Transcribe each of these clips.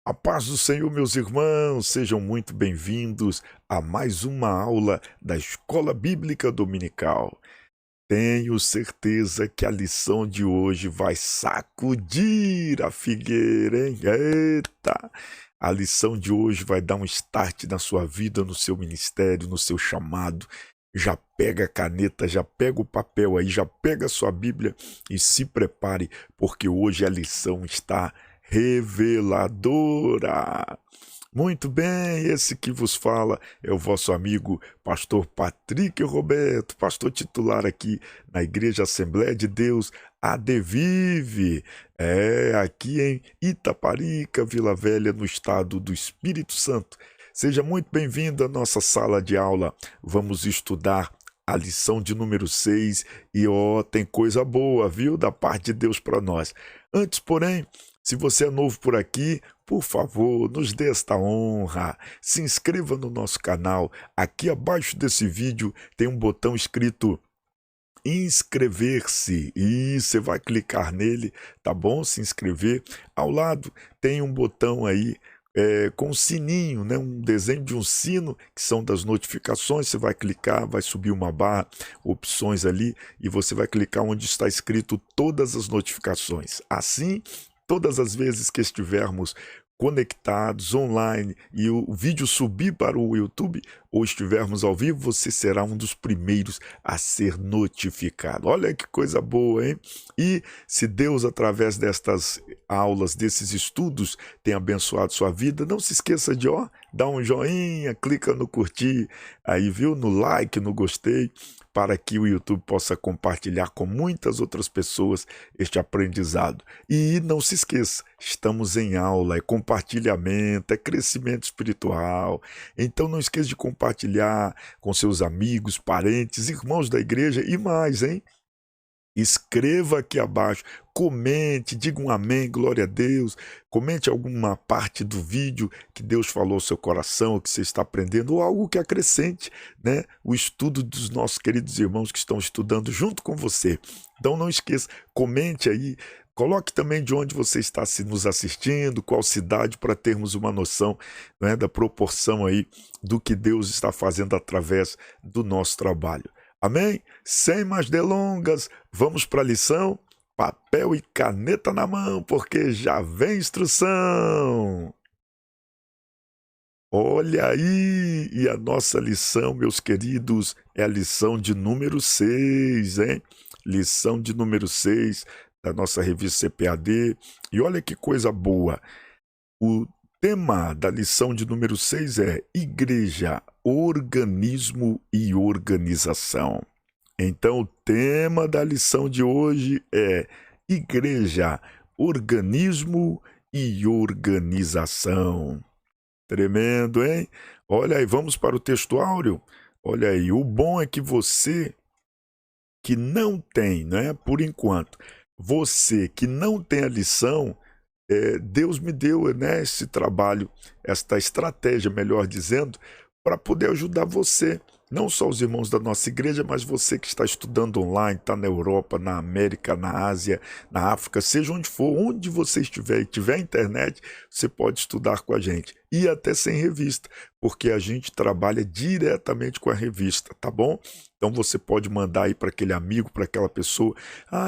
A paz do Senhor, meus irmãos, sejam muito bem-vindos a mais uma aula da Escola Bíblica Dominical. Tenho certeza que a lição de hoje vai sacudir a figueira, hein? Eita! A lição de hoje vai dar um start na sua vida, no seu ministério, no seu chamado. Já pega a caneta, já pega o papel aí, já pega a sua Bíblia e se prepare, porque hoje a lição está reveladora. Muito bem, esse que vos fala é o vosso amigo pastor Patrick Roberto, pastor titular aqui na Igreja Assembleia de Deus, ADVIVE, aqui em Itaparica, Vila Velha, no estado do Espírito Santo. Seja muito bem-vindo à nossa sala de aula. Vamos estudar a lição de número 6 e tem coisa boa, viu, da parte de Deus para nós. Antes, porém, se você é novo por aqui, por favor, nos dê esta honra. Se inscreva no nosso canal. Aqui abaixo desse vídeo tem um botão escrito inscrever-se e você vai clicar nele, tá bom? Se inscrever. Ao lado tem um botão aí com um sininho, né? Um desenho de um sino, que são das notificações. Você vai clicar, vai subir uma barra, opções ali, e você vai clicar onde está escrito todas as notificações. Assim, todas as vezes que estivermos conectados online e o vídeo subir para o YouTube ou estivermos ao vivo, você será um dos primeiros a ser notificado. Olha que coisa boa, hein? E se Deus, através destas aulas, desses estudos, tem abençoado sua vida, não se esqueça de dar um joinha, clica no curtir, aí viu, no like, no gostei, para que o YouTube possa compartilhar com muitas outras pessoas este aprendizado. E não se esqueça, estamos em aula, é compartilhamento, é crescimento espiritual. Então não esqueça de compartilhar com seus amigos, parentes, irmãos da igreja e mais, hein? Escreva aqui abaixo, comente, diga um amém, glória a Deus, comente alguma parte do vídeo que Deus falou ao seu coração, que você está aprendendo, ou algo que acrescente, né, o estudo dos nossos queridos irmãos que estão estudando junto com você. Então não esqueça, comente aí, coloque também de onde você está nos assistindo, qual cidade, para termos uma noção, né, da proporção aí do que Deus está fazendo através do nosso trabalho. Amém? Sem mais delongas, vamos para a lição? Papel e caneta na mão, porque já vem instrução. Olha aí, e a nossa lição, meus queridos, é a lição de número 6, hein? Lição de número 6 da nossa revista CPAD. E olha que coisa boa. O tema da lição de número 6 é Igreja, Organismo e Organização. Então, o tema da lição de hoje é Igreja, Organismo e Organização. Tremendo, hein? Olha aí, vamos para o texto áureo? Olha aí, o bom é que você que não tem, né, por enquanto, você que não tem a lição, Deus me deu, né, esse trabalho, esta estratégia, melhor dizendo, para poder ajudar você, não só os irmãos da nossa igreja, mas você que está estudando online, está na Europa, na América, na Ásia, na África, seja onde for, onde você estiver e tiver internet, você pode estudar com a gente. E até sem revista, porque a gente trabalha diretamente com a revista, tá bom? Então você pode mandar aí para aquele amigo, para aquela pessoa,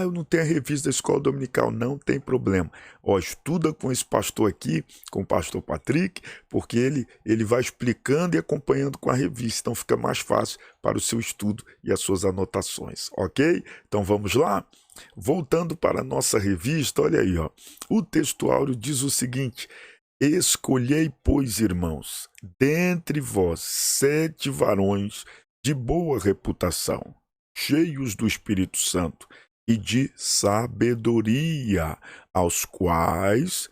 eu não tenho a revista da Escola Dominical, não tem problema. Estuda com esse pastor aqui, com o pastor Patrick, porque ele vai explicando e acompanhando com a revista, então fica mais fácil para o seu estudo e as suas anotações, ok? Então vamos lá? Voltando para a nossa revista, olha aí, o texto áureo diz o seguinte: escolhei, pois, irmãos, dentre vós 7 varões de boa reputação, cheios do Espírito Santo e de sabedoria, aos quais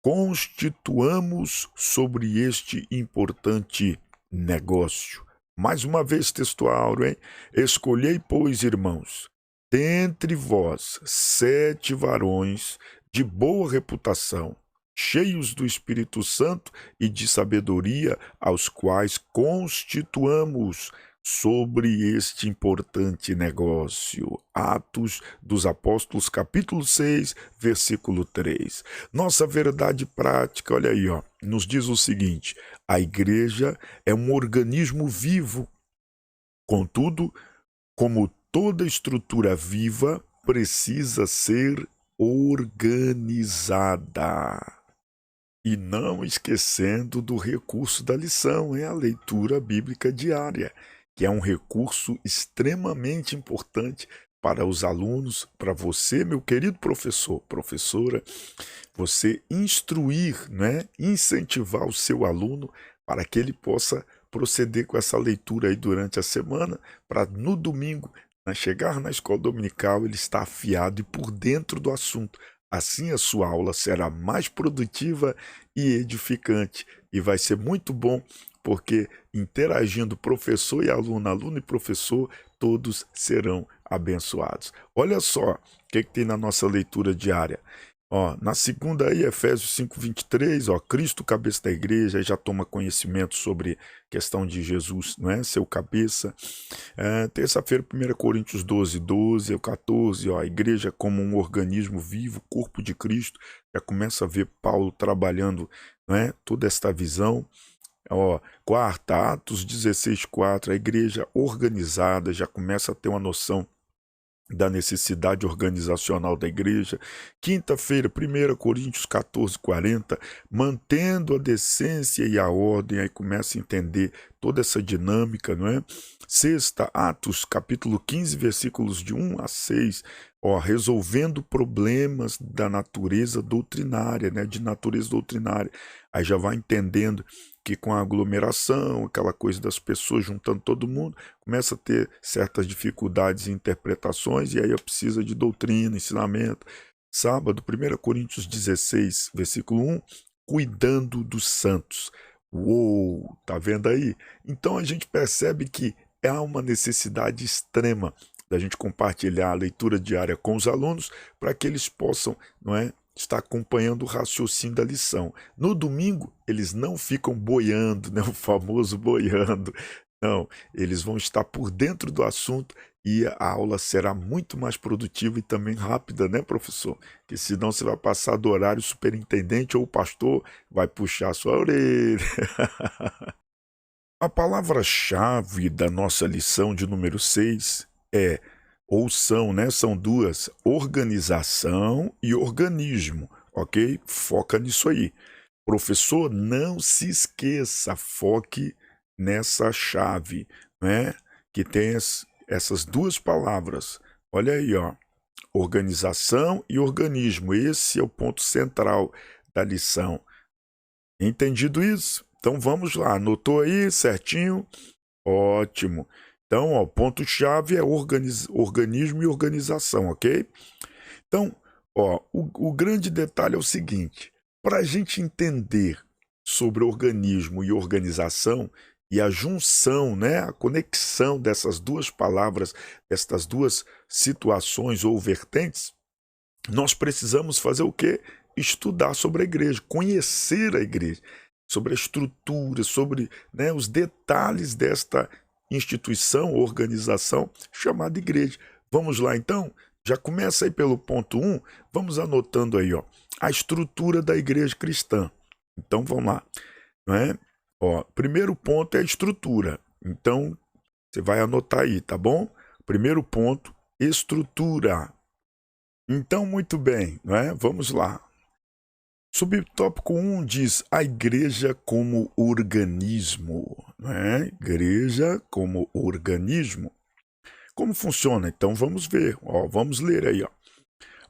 constituamos sobre este importante negócio. Mais uma vez, texto áureo, hein? Escolhei, pois, irmãos, dentre vós 7 varões de boa reputação, cheios do Espírito Santo e de sabedoria, aos quais constituamos sobre este importante negócio. Atos dos Apóstolos, capítulo 6, versículo 3. Nossa verdade prática, olha aí, ó, nos diz o seguinte: a igreja é um organismo vivo. Contudo, como toda estrutura viva, precisa ser organizada. E não esquecendo do recurso da lição, é a leitura bíblica diária, que é um recurso extremamente importante para os alunos, para você, meu querido professor, professora, você instruir, né, incentivar o seu aluno para que ele possa proceder com essa leitura aí durante a semana, para no domingo, chegar na escola dominical, ele estar afiado e por dentro do assunto. Assim a sua aula será mais produtiva e edificante. E vai ser muito bom, porque interagindo professor e aluno, aluno e professor, todos serão abençoados. Olha só o que tem na nossa leitura diária. Ó, na segunda aí, Efésios 5:23, ó, Cristo, cabeça da igreja, aí já toma conhecimento sobre questão de Jesus, não é? Seu cabeça. Terça-feira, 1 Coríntios 12:12 ao 14, ó, a igreja como um organismo vivo, corpo de Cristo. Já começa a ver Paulo trabalhando, não é? Toda esta visão. Ó, quarta, Atos 16:4, a igreja organizada já começa a ter uma noção da necessidade organizacional da igreja. Quinta-feira, 1 Coríntios 14:40, mantendo a decência e a ordem, aí começa a entender toda essa dinâmica, não é? Sexta, Atos, capítulo 15, versículos de 1 a 6, ó, resolvendo problemas da natureza doutrinária, né? De natureza doutrinária. Aí já vai entendendo que com a aglomeração, aquela coisa das pessoas juntando todo mundo, começa a ter certas dificuldades em interpretações, e aí precisa de doutrina, ensinamento. Sábado, 1 Coríntios 16, versículo 1, cuidando dos santos. Uou, tá vendo aí? Então a gente percebe que há uma necessidade extrema da gente compartilhar a leitura diária com os alunos para que eles possam, não é, estar acompanhando o raciocínio da lição. No domingo, eles não ficam boiando, né, o famoso boiando. Não, eles vão estar por dentro do assunto e a aula será muito mais produtiva e também rápida, né, professor? Porque senão você vai passar do horário, o superintendente ou o pastor vai puxar a sua orelha. A palavra-chave da nossa lição de número 6 é, ou são, né? São duas, organização e organismo, ok? Foca nisso aí. Professor, não se esqueça, foque nessa chave, né? Que tem essas duas palavras. Olha aí, ó. Organização e organismo. Esse é o ponto central da lição. Entendido isso? Então vamos lá, anotou aí certinho? Ótimo. Então, ó, ponto-chave é organismo e organização, ok? Então, ó, o grande detalhe é o seguinte: para a gente entender sobre organismo e organização e a junção, né, a conexão dessas duas palavras, dessas duas situações ou vertentes, nós precisamos fazer o quê? Estudar sobre a igreja, conhecer a igreja, sobre a estrutura, sobre, né, os detalhes desta instituição, organização chamada igreja. Vamos lá então? Já começa aí pelo ponto 1, vamos anotando aí, ó, a estrutura da igreja cristã. Então vamos lá, não é? Ó, primeiro ponto é a estrutura. Então você vai anotar aí, tá bom? Primeiro ponto, estrutura. Então, muito bem, não é? Vamos lá. Subtópico 1 diz a igreja como organismo, não é? Igreja como organismo. Como funciona? Então vamos ver, ó, vamos ler aí, ó.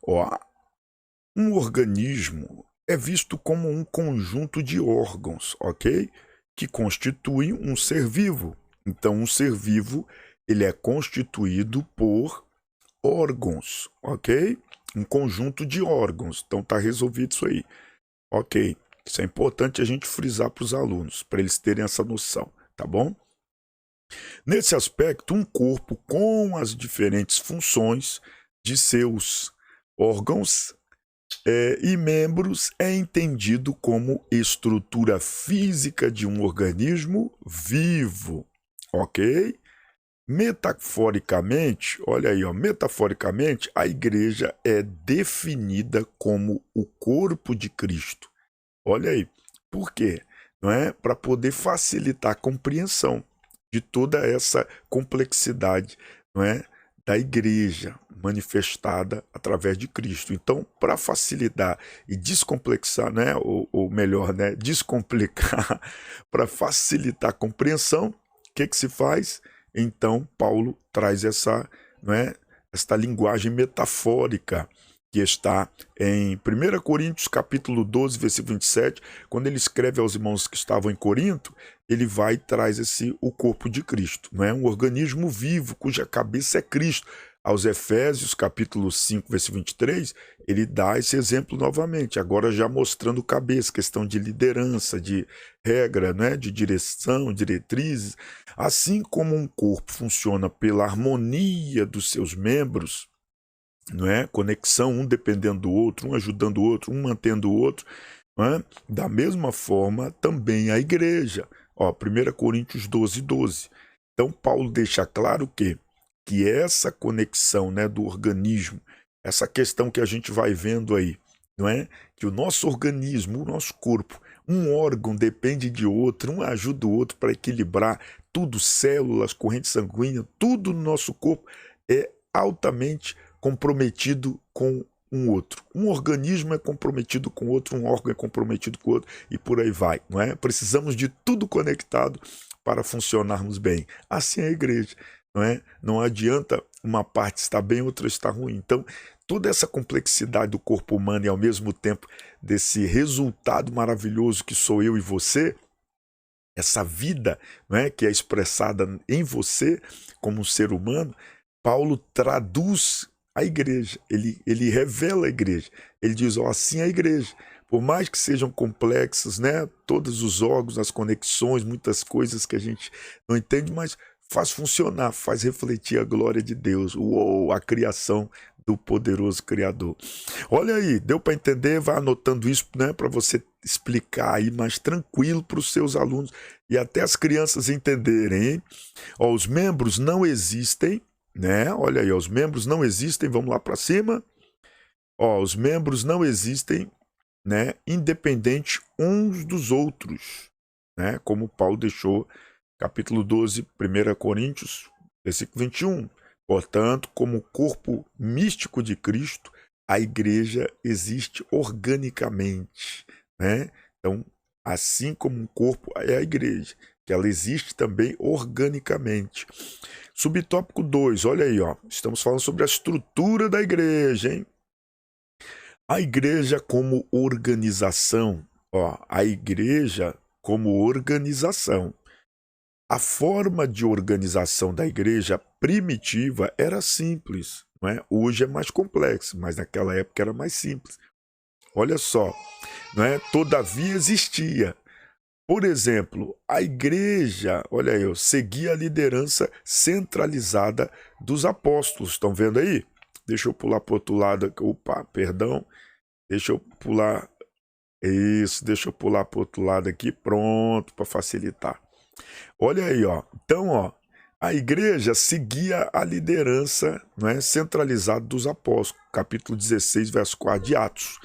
Ó, um organismo é visto como um conjunto de órgãos, ok? Que constituem um ser vivo. Então, um ser vivo, ele é constituído por órgãos, ok? Um conjunto de órgãos. Então tá resolvido isso aí. Ok, isso é importante a gente frisar para os alunos, para eles terem essa noção, tá bom? Nesse aspecto, um corpo com as diferentes funções de seus órgãos e membros é entendido como estrutura física de um organismo vivo, ok? Metaforicamente, olha aí, ó, metaforicamente, a igreja é definida como o corpo de Cristo. Olha aí, por quê? Não é? Para poder facilitar a compreensão de toda essa complexidade, não é? Da igreja manifestada através de Cristo. Então, para facilitar e descomplexar, né? Ou melhor, né? Descomplicar, para facilitar a compreensão, o que se faz? Então, Paulo traz essa, não é? Esta linguagem metafórica que está em 1 Coríntios capítulo 12, versículo 27, quando ele escreve aos irmãos que estavam em Corinto, ele vai e traz o corpo de Cristo, não é? Um organismo vivo, cuja cabeça é Cristo. Aos Efésios capítulo 5, versículo 23, ele dá esse exemplo novamente, agora já mostrando cabeça, questão de liderança, de regra, né? De direção, diretrizes. Assim como um corpo funciona pela harmonia dos seus membros, não é? Conexão, um dependendo do outro, um ajudando o outro, um mantendo o outro, não é? Da mesma forma também a igreja. Ó, 1 Coríntios 12, 12. Então Paulo deixa claro que essa conexão, né, do organismo, essa questão que a gente vai vendo aí, não é? Que o nosso organismo, o nosso corpo, um órgão depende de outro, um ajuda o outro para equilibrar tudo, células, corrente sanguínea, tudo no nosso corpo é altamente comprometido com um outro. Um organismo é comprometido com outro, um órgão é comprometido com outro e por aí vai, não é? Precisamos de tudo conectado para funcionarmos bem. Assim é a igreja, não é? Não adianta uma parte estar bem, outra estar ruim. Então, toda essa complexidade do corpo humano e ao mesmo tempo desse resultado maravilhoso que sou eu e você, essa vida, não é, que é expressada em você como um ser humano, Paulo traduz a igreja, ele revela a igreja, ele diz, ó, assim é a igreja, por mais que sejam complexos, né, todos os órgãos, as conexões, muitas coisas que a gente não entende, mas faz funcionar, faz refletir a glória de Deus, uou, a criação do poderoso Criador. Olha aí, deu para entender? Vai anotando isso, né, para você explicar aí mais tranquilo para os seus alunos e até as crianças entenderem, hein? Ó, os membros não existem, né? Olha aí, ó, os membros não existem, vamos lá para cima. Ó, os membros não existem, né, independente uns dos outros, né? Como Paulo deixou, capítulo 12, 1 Coríntios, versículo 21. Portanto, como corpo místico de Cristo, a igreja existe organicamente, né? Então, assim como um corpo é a igreja, que ela existe também organicamente. Subtópico 2, olha aí, ó. Estamos falando sobre a estrutura da igreja, hein? A igreja como organização, ó, a igreja como organização. A forma de organização da igreja primitiva era simples, não é? Hoje é mais complexo, mas naquela época era mais simples. Olha só, não é? Todavia existia. Por exemplo, a igreja, olha aí, seguia a liderança centralizada dos apóstolos. Estão vendo aí? Deixa eu pular para o outro lado. Opa, perdão. Deixa eu pular. Isso, deixa eu pular para o outro lado aqui. Pronto, para facilitar. Olha aí, ó. Então, ó, a igreja seguia a liderança, não é, centralizada dos apóstolos. Capítulo 16, verso 4 de Atos.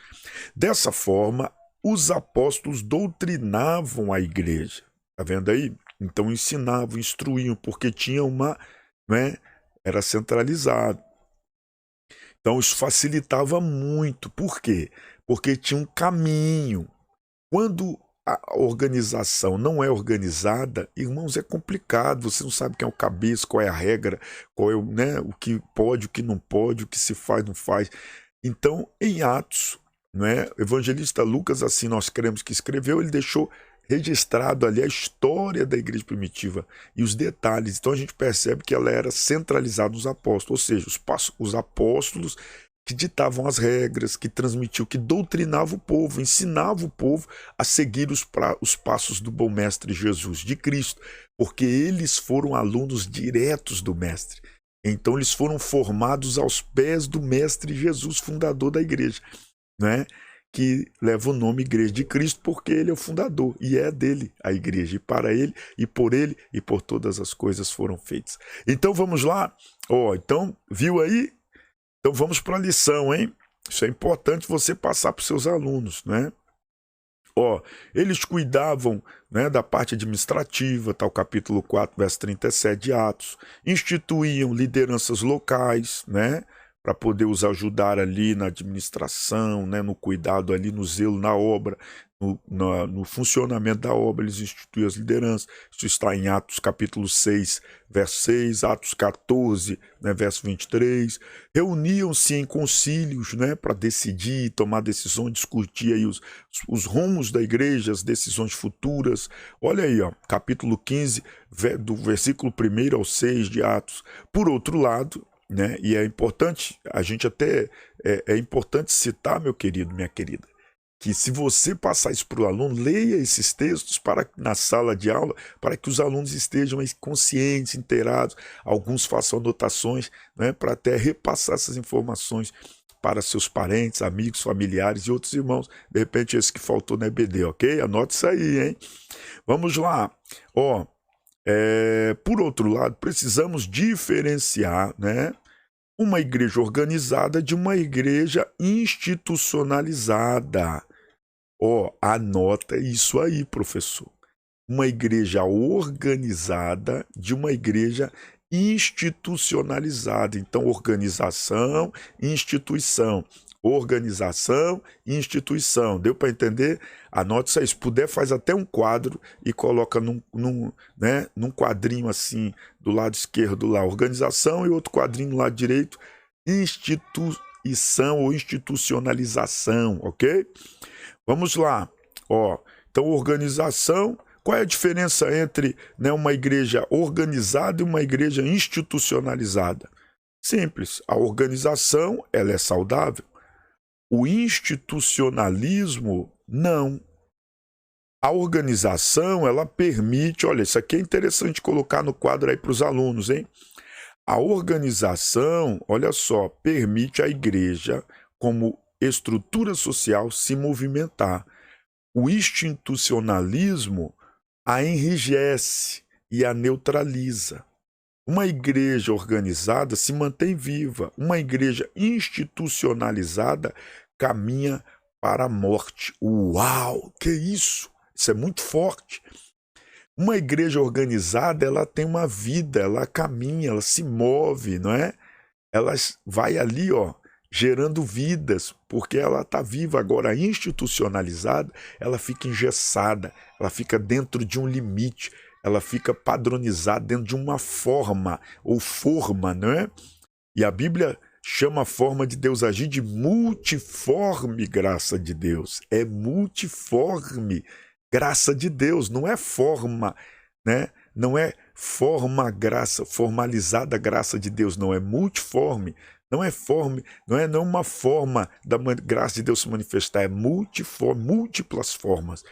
Dessa forma, os apóstolos doutrinavam a igreja. Tá vendo aí? Então ensinavam, instruíam, porque tinha uma, né, era centralizado. Então isso facilitava muito. Por quê? Porque tinha um caminho. Quando a organização não é organizada, irmãos, é complicado. Você não sabe quem é o cabeça, qual é a regra, qual é o, né, o que pode, o que não pode, o que se faz, não faz. Então, em Atos, não é? O evangelista Lucas, assim nós cremos que escreveu, ele deixou registrado ali a história da igreja primitiva e os detalhes. Então a gente percebe que ela era centralizada nos apóstolos, ou seja, os apóstolos que ditavam as regras, que transmitiam, que doutrinavam o povo, ensinavam o povo a seguir os passos do bom mestre Jesus, de Cristo, porque eles foram alunos diretos do mestre. Então eles foram formados aos pés do mestre Jesus, fundador da igreja, né? que leva o nome Igreja de Cristo, porque ele é o fundador, e é dele a igreja, e para ele, e por todas as coisas foram feitas. Então vamos lá, então viu aí? Então vamos para a lição, hein? Isso é importante você passar para os seus alunos, né? Eles cuidavam, né, da parte administrativa, tá, o capítulo 4, verso 37 de Atos, instituíam lideranças locais, né, para poder os ajudar ali na administração, né, no cuidado ali, no zelo na obra, no funcionamento da obra. Eles instituíam as lideranças. Isso está em Atos capítulo 6, verso 6, Atos 14, né, verso 23. Reuniam-se em concílios, né, para decidir, tomar decisões, discutir aí os rumos da igreja, as decisões futuras. Olha aí, capítulo 15, do versículo 1 ao 6 de Atos. Por outro lado, né, e é importante, a gente até, é importante citar, meu querido, minha querida, que se você passar isso para o aluno, leia esses textos na sala de aula, para que os alunos estejam conscientes, inteirados, alguns façam anotações, né, para até repassar essas informações para seus parentes, amigos, familiares e outros irmãos. De repente esse que faltou na EBD, ok? Anote isso aí, hein? Vamos lá. Por outro lado, precisamos diferenciar, né, uma igreja organizada de uma igreja institucionalizada. Anota isso aí, professor. Uma igreja organizada de uma igreja institucionalizada. Então, organização, instituição. Organização, instituição. Deu para entender? Anote isso aí. Se puder, faz até um quadro e coloca num quadrinho assim, do lado esquerdo lá, organização, e outro quadrinho do lado direito, instituição ou institucionalização, ok? Vamos lá. Então, organização. Qual é a diferença entre, né, uma igreja organizada e uma igreja institucionalizada? Simples. A organização, ela é saudável. O institucionalismo, não. A organização, ela permite, olha, isso aqui é interessante colocar no quadro aí para os alunos, hein? A organização, olha só, permite à igreja, como estrutura social, se movimentar. O institucionalismo a enrijece e a neutraliza. Uma igreja organizada se mantém viva. Uma igreja institucionalizada caminha para a morte. Uau, que isso? Isso é muito forte. Uma igreja organizada, ela tem uma vida, ela caminha, ela se move, não é? Ela vai ali, gerando vidas, porque ela está viva. Agora, institucionalizada, ela fica engessada, ela fica dentro de um limite, ela fica padronizada dentro de uma forma, ou forma, não é? E a Bíblia chama a forma de Deus agir de multiforme graça de Deus. É multiforme graça de Deus, não é forma, né? Não é forma graça, formalizada graça de Deus, não, é multiforme. Não é forma, não é uma forma da graça de Deus se manifestar, é multiforme, múltiplas formas.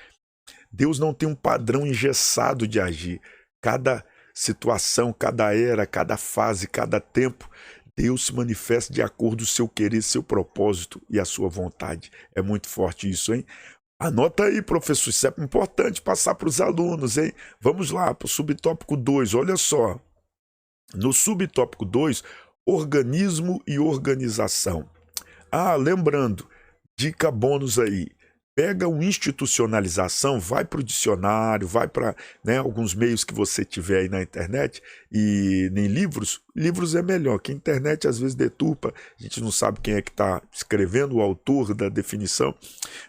Deus não tem um padrão engessado de agir. Cada situação, cada era, cada fase, cada tempo, Deus se manifesta de acordo com o seu querer, seu propósito e a sua vontade. É muito forte isso, hein? Anota aí, professor, isso é importante passar para os alunos, hein? Vamos lá para o subtópico 2, olha só. No subtópico 2, organismo e organização. Lembrando, dica bônus aí. Pega o institucionalização, vai para o dicionário, vai para, né, alguns meios que você tiver aí na internet, e nem livros. Livros é melhor, que a internet às vezes deturpa, a gente não sabe quem é que está escrevendo, o autor da definição,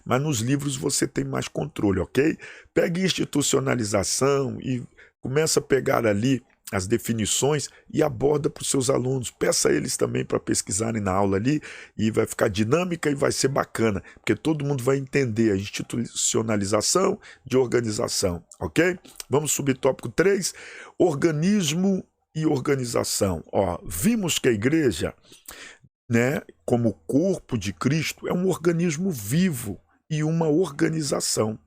mas nos livros você tem mais controle, ok? Pegue institucionalização e começa a pegar ali as definições e aborda para os seus alunos. Peça a eles também para pesquisarem na aula ali, e vai ficar dinâmica e vai ser bacana, porque todo mundo vai entender a institucionalização de organização, ok? Vamos subtópico 3, organismo e organização. Vimos que a igreja, né, como corpo de Cristo, é um organismo vivo e uma organização.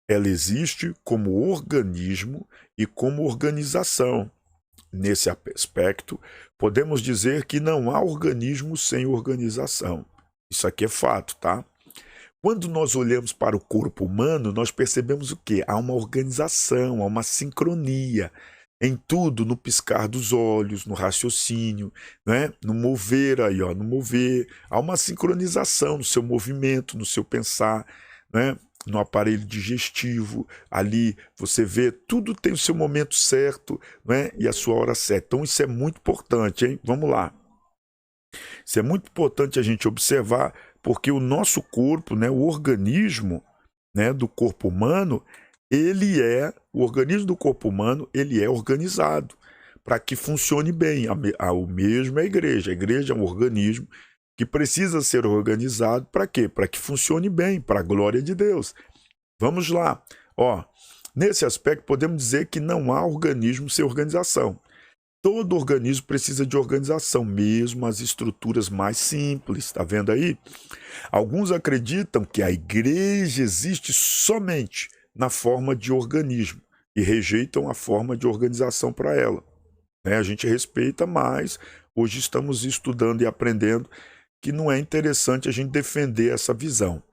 Ela existe como organismo e como organização. Nesse aspecto, podemos dizer que não há organismo sem organização. Isso aqui é fato, tá? Quando nós olhamos para o corpo humano, nós percebemos o quê? Há uma organização, há uma sincronia em tudo, no piscar dos olhos, no raciocínio, né? No mover aí, ó, no mover. Há uma sincronização no seu movimento, no seu pensar, né? No aparelho digestivo, ali você vê, tudo tem o seu momento certo, né? E a sua hora certa. Então isso é muito importante, hein? Vamos lá. Isso é muito importante a gente observar, porque o nosso corpo, né, o organismo, né, do corpo humano, o organismo do corpo humano, ele é organizado para que funcione bem. O mesmo é a igreja. A igreja é um organismo que precisa ser organizado para quê? Para que funcione bem, para a glória de Deus. Vamos lá. Ó, nesse aspecto, podemos dizer que não há organismo sem organização. Todo organismo precisa de organização, mesmo as estruturas mais simples, está vendo aí? Alguns acreditam que a igreja existe somente na forma de organismo e rejeitam a forma de organização para ela. A gente respeita, mas hoje estamos estudando e aprendendo que não é interessante a gente defender essa visão.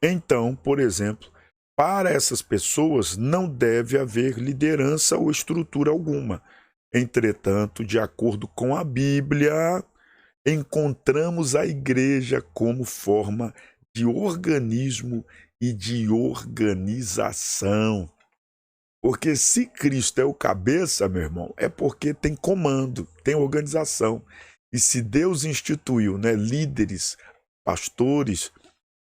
Então, por exemplo, para essas pessoas não deve haver liderança ou estrutura alguma. Entretanto, de acordo com a Bíblia, encontramos a igreja como forma de organismo e de organização. Porque se Cristo é o cabeça, meu irmão, é porque tem comando, tem organização. E se Deus instituiu, né, líderes, pastores,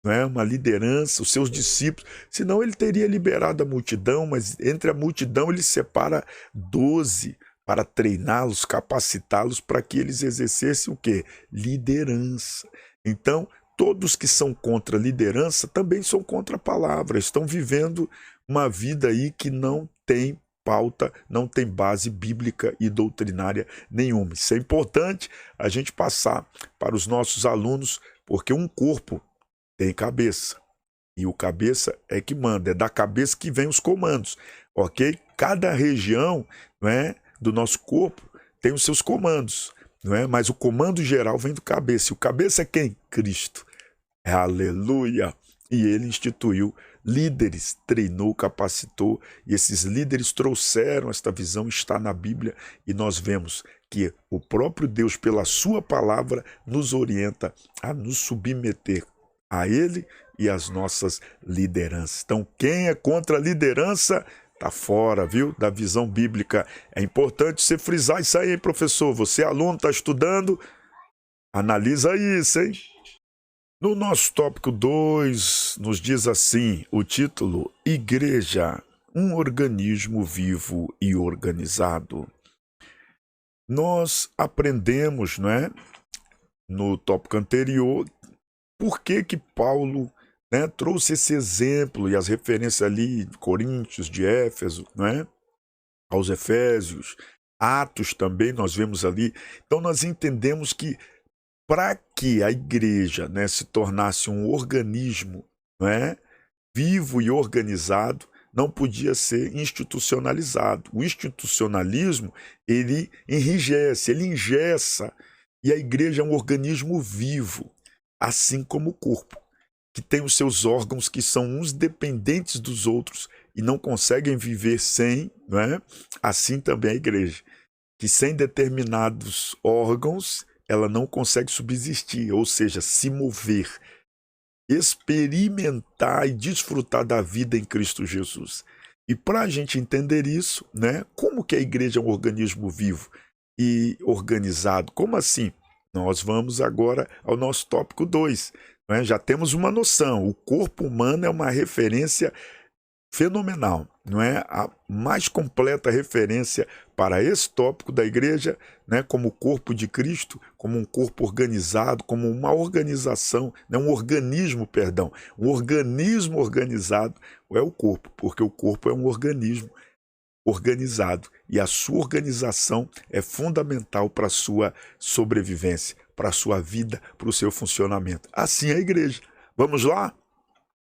né, uma liderança, os seus discípulos, senão ele teria liberado a multidão, mas entre a multidão ele separa 12 para treiná-los, capacitá-los para que eles exercessem o quê? Liderança. Então, todos que são contra a liderança também são contra a palavra, estão vivendo uma vida aí que não tem pauta, não tem base bíblica e doutrinária nenhuma. Isso é importante a gente passar para os nossos alunos, porque um corpo tem cabeça, e o cabeça é que manda, é da cabeça que vem os comandos, ok? Cada região, não é, do nosso corpo tem os seus comandos, não é? Mas o comando geral vem do cabeça. E o cabeça é quem? Cristo. Aleluia! E ele instituiu líderes, treinou, capacitou, e esses líderes trouxeram esta visão, está na Bíblia, e nós vemos que o próprio Deus, pela sua palavra, nos orienta a nos submeter a ele e às nossas lideranças. Então, quem é contra a liderança está fora, viu, da visão bíblica. É importante você frisar isso aí, hein, professor? Você, aluno, está estudando? Analisa isso, hein? No nosso tópico 2, nos diz assim, o título, Igreja, um organismo vivo e organizado. Nós aprendemos, não é, no tópico anterior, por que que Paulo, né, trouxe esse exemplo e as referências ali de Coríntios, de Éfeso, né, aos Efésios, Atos também nós vemos ali. Então nós entendemos que para que a igreja, né, se tornasse um organismo, né, vivo e organizado, não podia ser institucionalizado. O institucionalismo, ele enrijece, ele engessa, e a igreja é um organismo vivo, assim como o corpo, que tem os seus órgãos que são uns dependentes dos outros e não conseguem viver sem, não é? Assim também a igreja, que sem determinados órgãos ela não consegue subsistir, ou seja, se mover, experimentar e desfrutar da vida em Cristo Jesus. E para a gente entender isso, né, como que a igreja é um organismo vivo e organizado? Como assim? Nós vamos agora ao nosso tópico 2. Né? Já temos uma noção, o corpo humano é uma referência fenomenal, não é? A mais completa referência para esse tópico da igreja, né, como o corpo de Cristo, como um corpo organizado, como uma organização, né, um organismo, perdão, um organismo organizado é o corpo, porque o corpo é um organismo organizado e a sua organização é fundamental para a sua sobrevivência, para a sua vida, para o seu funcionamento. Assim é a igreja. Vamos lá?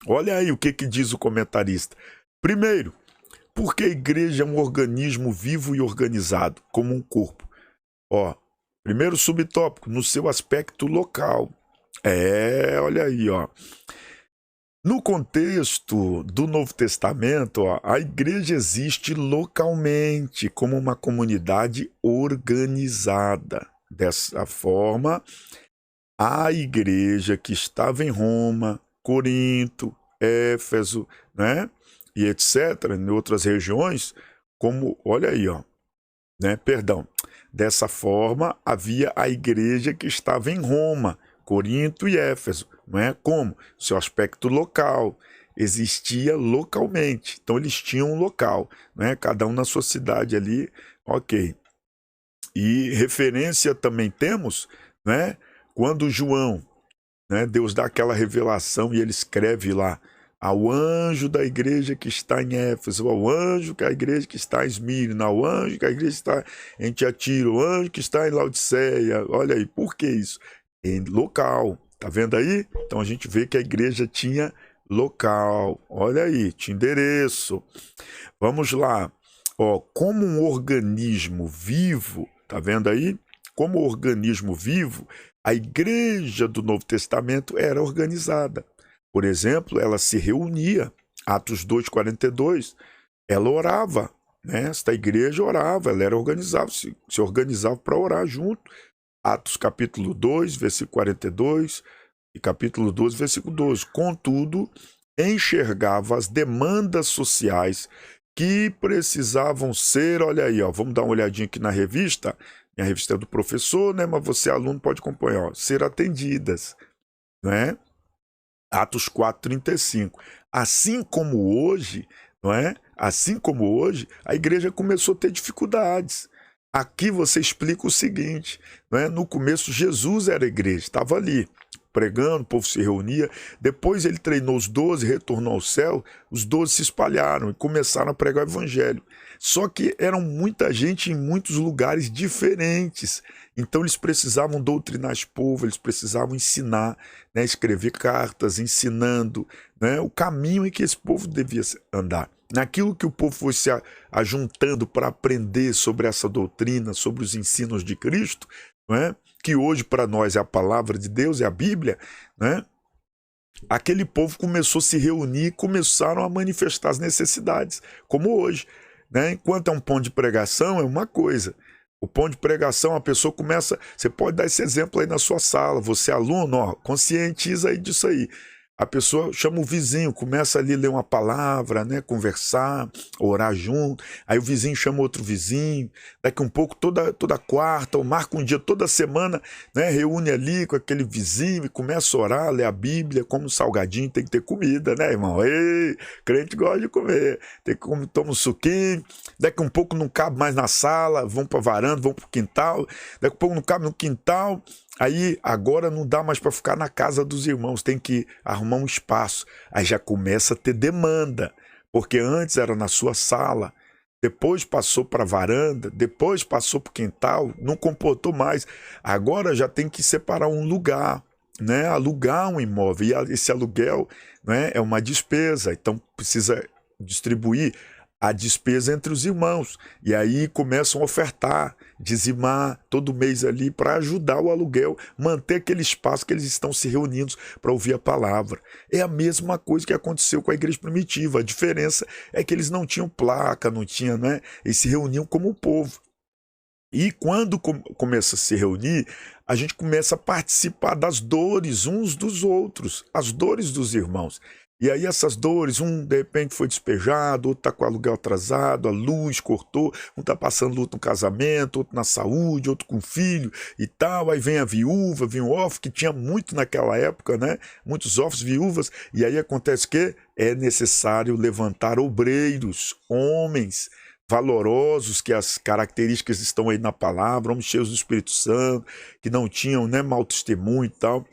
Olha aí o que diz o comentarista. Primeiro, porque a igreja é um organismo vivo e organizado, como um corpo. Ó, primeiro subtópico, no seu aspecto local. Olha aí, ó. No contexto do Novo Testamento, ó, a igreja existe localmente como uma comunidade organizada. Dessa forma, a igreja que estava em Roma, Corinto, Éfeso, né, e etc., em outras regiões, como, olha aí, ó, né, perdão, dessa forma havia a igreja que estava em Roma, Corinto e Éfeso, não é? Como? Seu aspecto local, existia localmente, então eles tinham um local, não é? Cada um na sua cidade ali, ok. E referência também temos, né? Quando João, né, Deus dá aquela revelação e ele escreve lá, ao anjo da igreja que está em Éfeso, ao anjo da igreja que está em Esmirna, ao anjo da igreja que está em Tiatira, ao anjo que está em Laodiceia. Olha aí, por que isso? Em local, tá vendo aí? Então a gente vê que a igreja tinha local, olha aí, tinha endereço. Vamos lá, ó, como um organismo vivo, tá vendo aí? Como organismo vivo, a igreja do Novo Testamento era organizada. Por exemplo, ela se reunia, Atos 2:42, ela orava, né? Esta igreja orava, ela era organizada, se organizava para orar junto. Atos capítulo 2, versículo 42 e capítulo 12, versículo 12. Contudo, enxergava as demandas sociais que precisavam ser, olha aí, ó, vamos dar uma olhadinha aqui na revista, minha revista é do professor, né? Mas você, aluno, pode acompanhar, ó, ser atendidas, né? Atos 4:35. Assim como hoje, não é? Assim como hoje, a igreja começou a ter dificuldades. Aqui você explica o seguinte, não é? No começo Jesus era a igreja, estava ali pregando, o povo se reunia. Depois ele treinou os 12, retornou ao céu, os 12 se espalharam e começaram a pregar o evangelho. Só que eram muita gente em muitos lugares diferentes. Então eles precisavam doutrinar esse povo, eles precisavam ensinar, né, escrever cartas, ensinando, né, o caminho em que esse povo devia andar. Naquilo que o povo foi se ajuntando para aprender sobre essa doutrina, sobre os ensinos de Cristo, não é? Que hoje para nós é a palavra de Deus, é a Bíblia, né? Aquele povo começou a se reunir e começaram a manifestar as necessidades, como hoje, né? Enquanto é um ponto de pregação, é uma coisa. O ponto de pregação, a pessoa começa... Você pode dar esse exemplo aí na sua sala. Você, aluno, ó, conscientiza aí disso aí. A pessoa chama o vizinho, começa ali a ler uma palavra, né, conversar, orar junto. Aí o vizinho chama outro vizinho. Daqui um pouco, toda quarta, ou marca um dia, toda semana, né, reúne ali com aquele vizinho e começa a orar, ler a Bíblia. Como salgadinho, tem que ter comida, né, irmão? Ei, crente gosta de comer. Tem que comer, toma um suquinho. Daqui um pouco não cabe mais na sala, vão para a varanda, vão para o quintal. Daqui um pouco não cabe no quintal. Aí agora não dá mais para ficar na casa dos irmãos, tem que arrumar um espaço. Aí já começa a ter demanda, porque antes era na sua sala, depois passou para a varanda, depois passou para o quintal, não comportou mais. Agora já tem que separar um lugar, né? Alugar um imóvel, e esse aluguel, né, é uma despesa, então precisa distribuir a despesa entre os irmãos, e aí começam a ofertar, dizimar todo mês ali para ajudar o aluguel, manter aquele espaço que eles estão se reunindo para ouvir a palavra. É a mesma coisa que aconteceu com a igreja primitiva, a diferença é que eles não tinham placa, não tinham, né? Eles se reuniam como um povo. E quando começa a se reunir, a gente começa a participar das dores uns dos outros, as dores dos irmãos. E aí essas dores, um de repente foi despejado, outro está com o aluguel atrasado, a luz cortou, um está passando luto no casamento, outro na saúde, outro com filho e tal. Aí vem a viúva, vem o órfão, que tinha muito naquela época, né? Muitos órfãos, viúvas. E aí acontece que é necessário levantar obreiros, homens valorosos, que as características estão aí na palavra, homens cheios do Espírito Santo, que não tinham, né, mau testemunho e tal,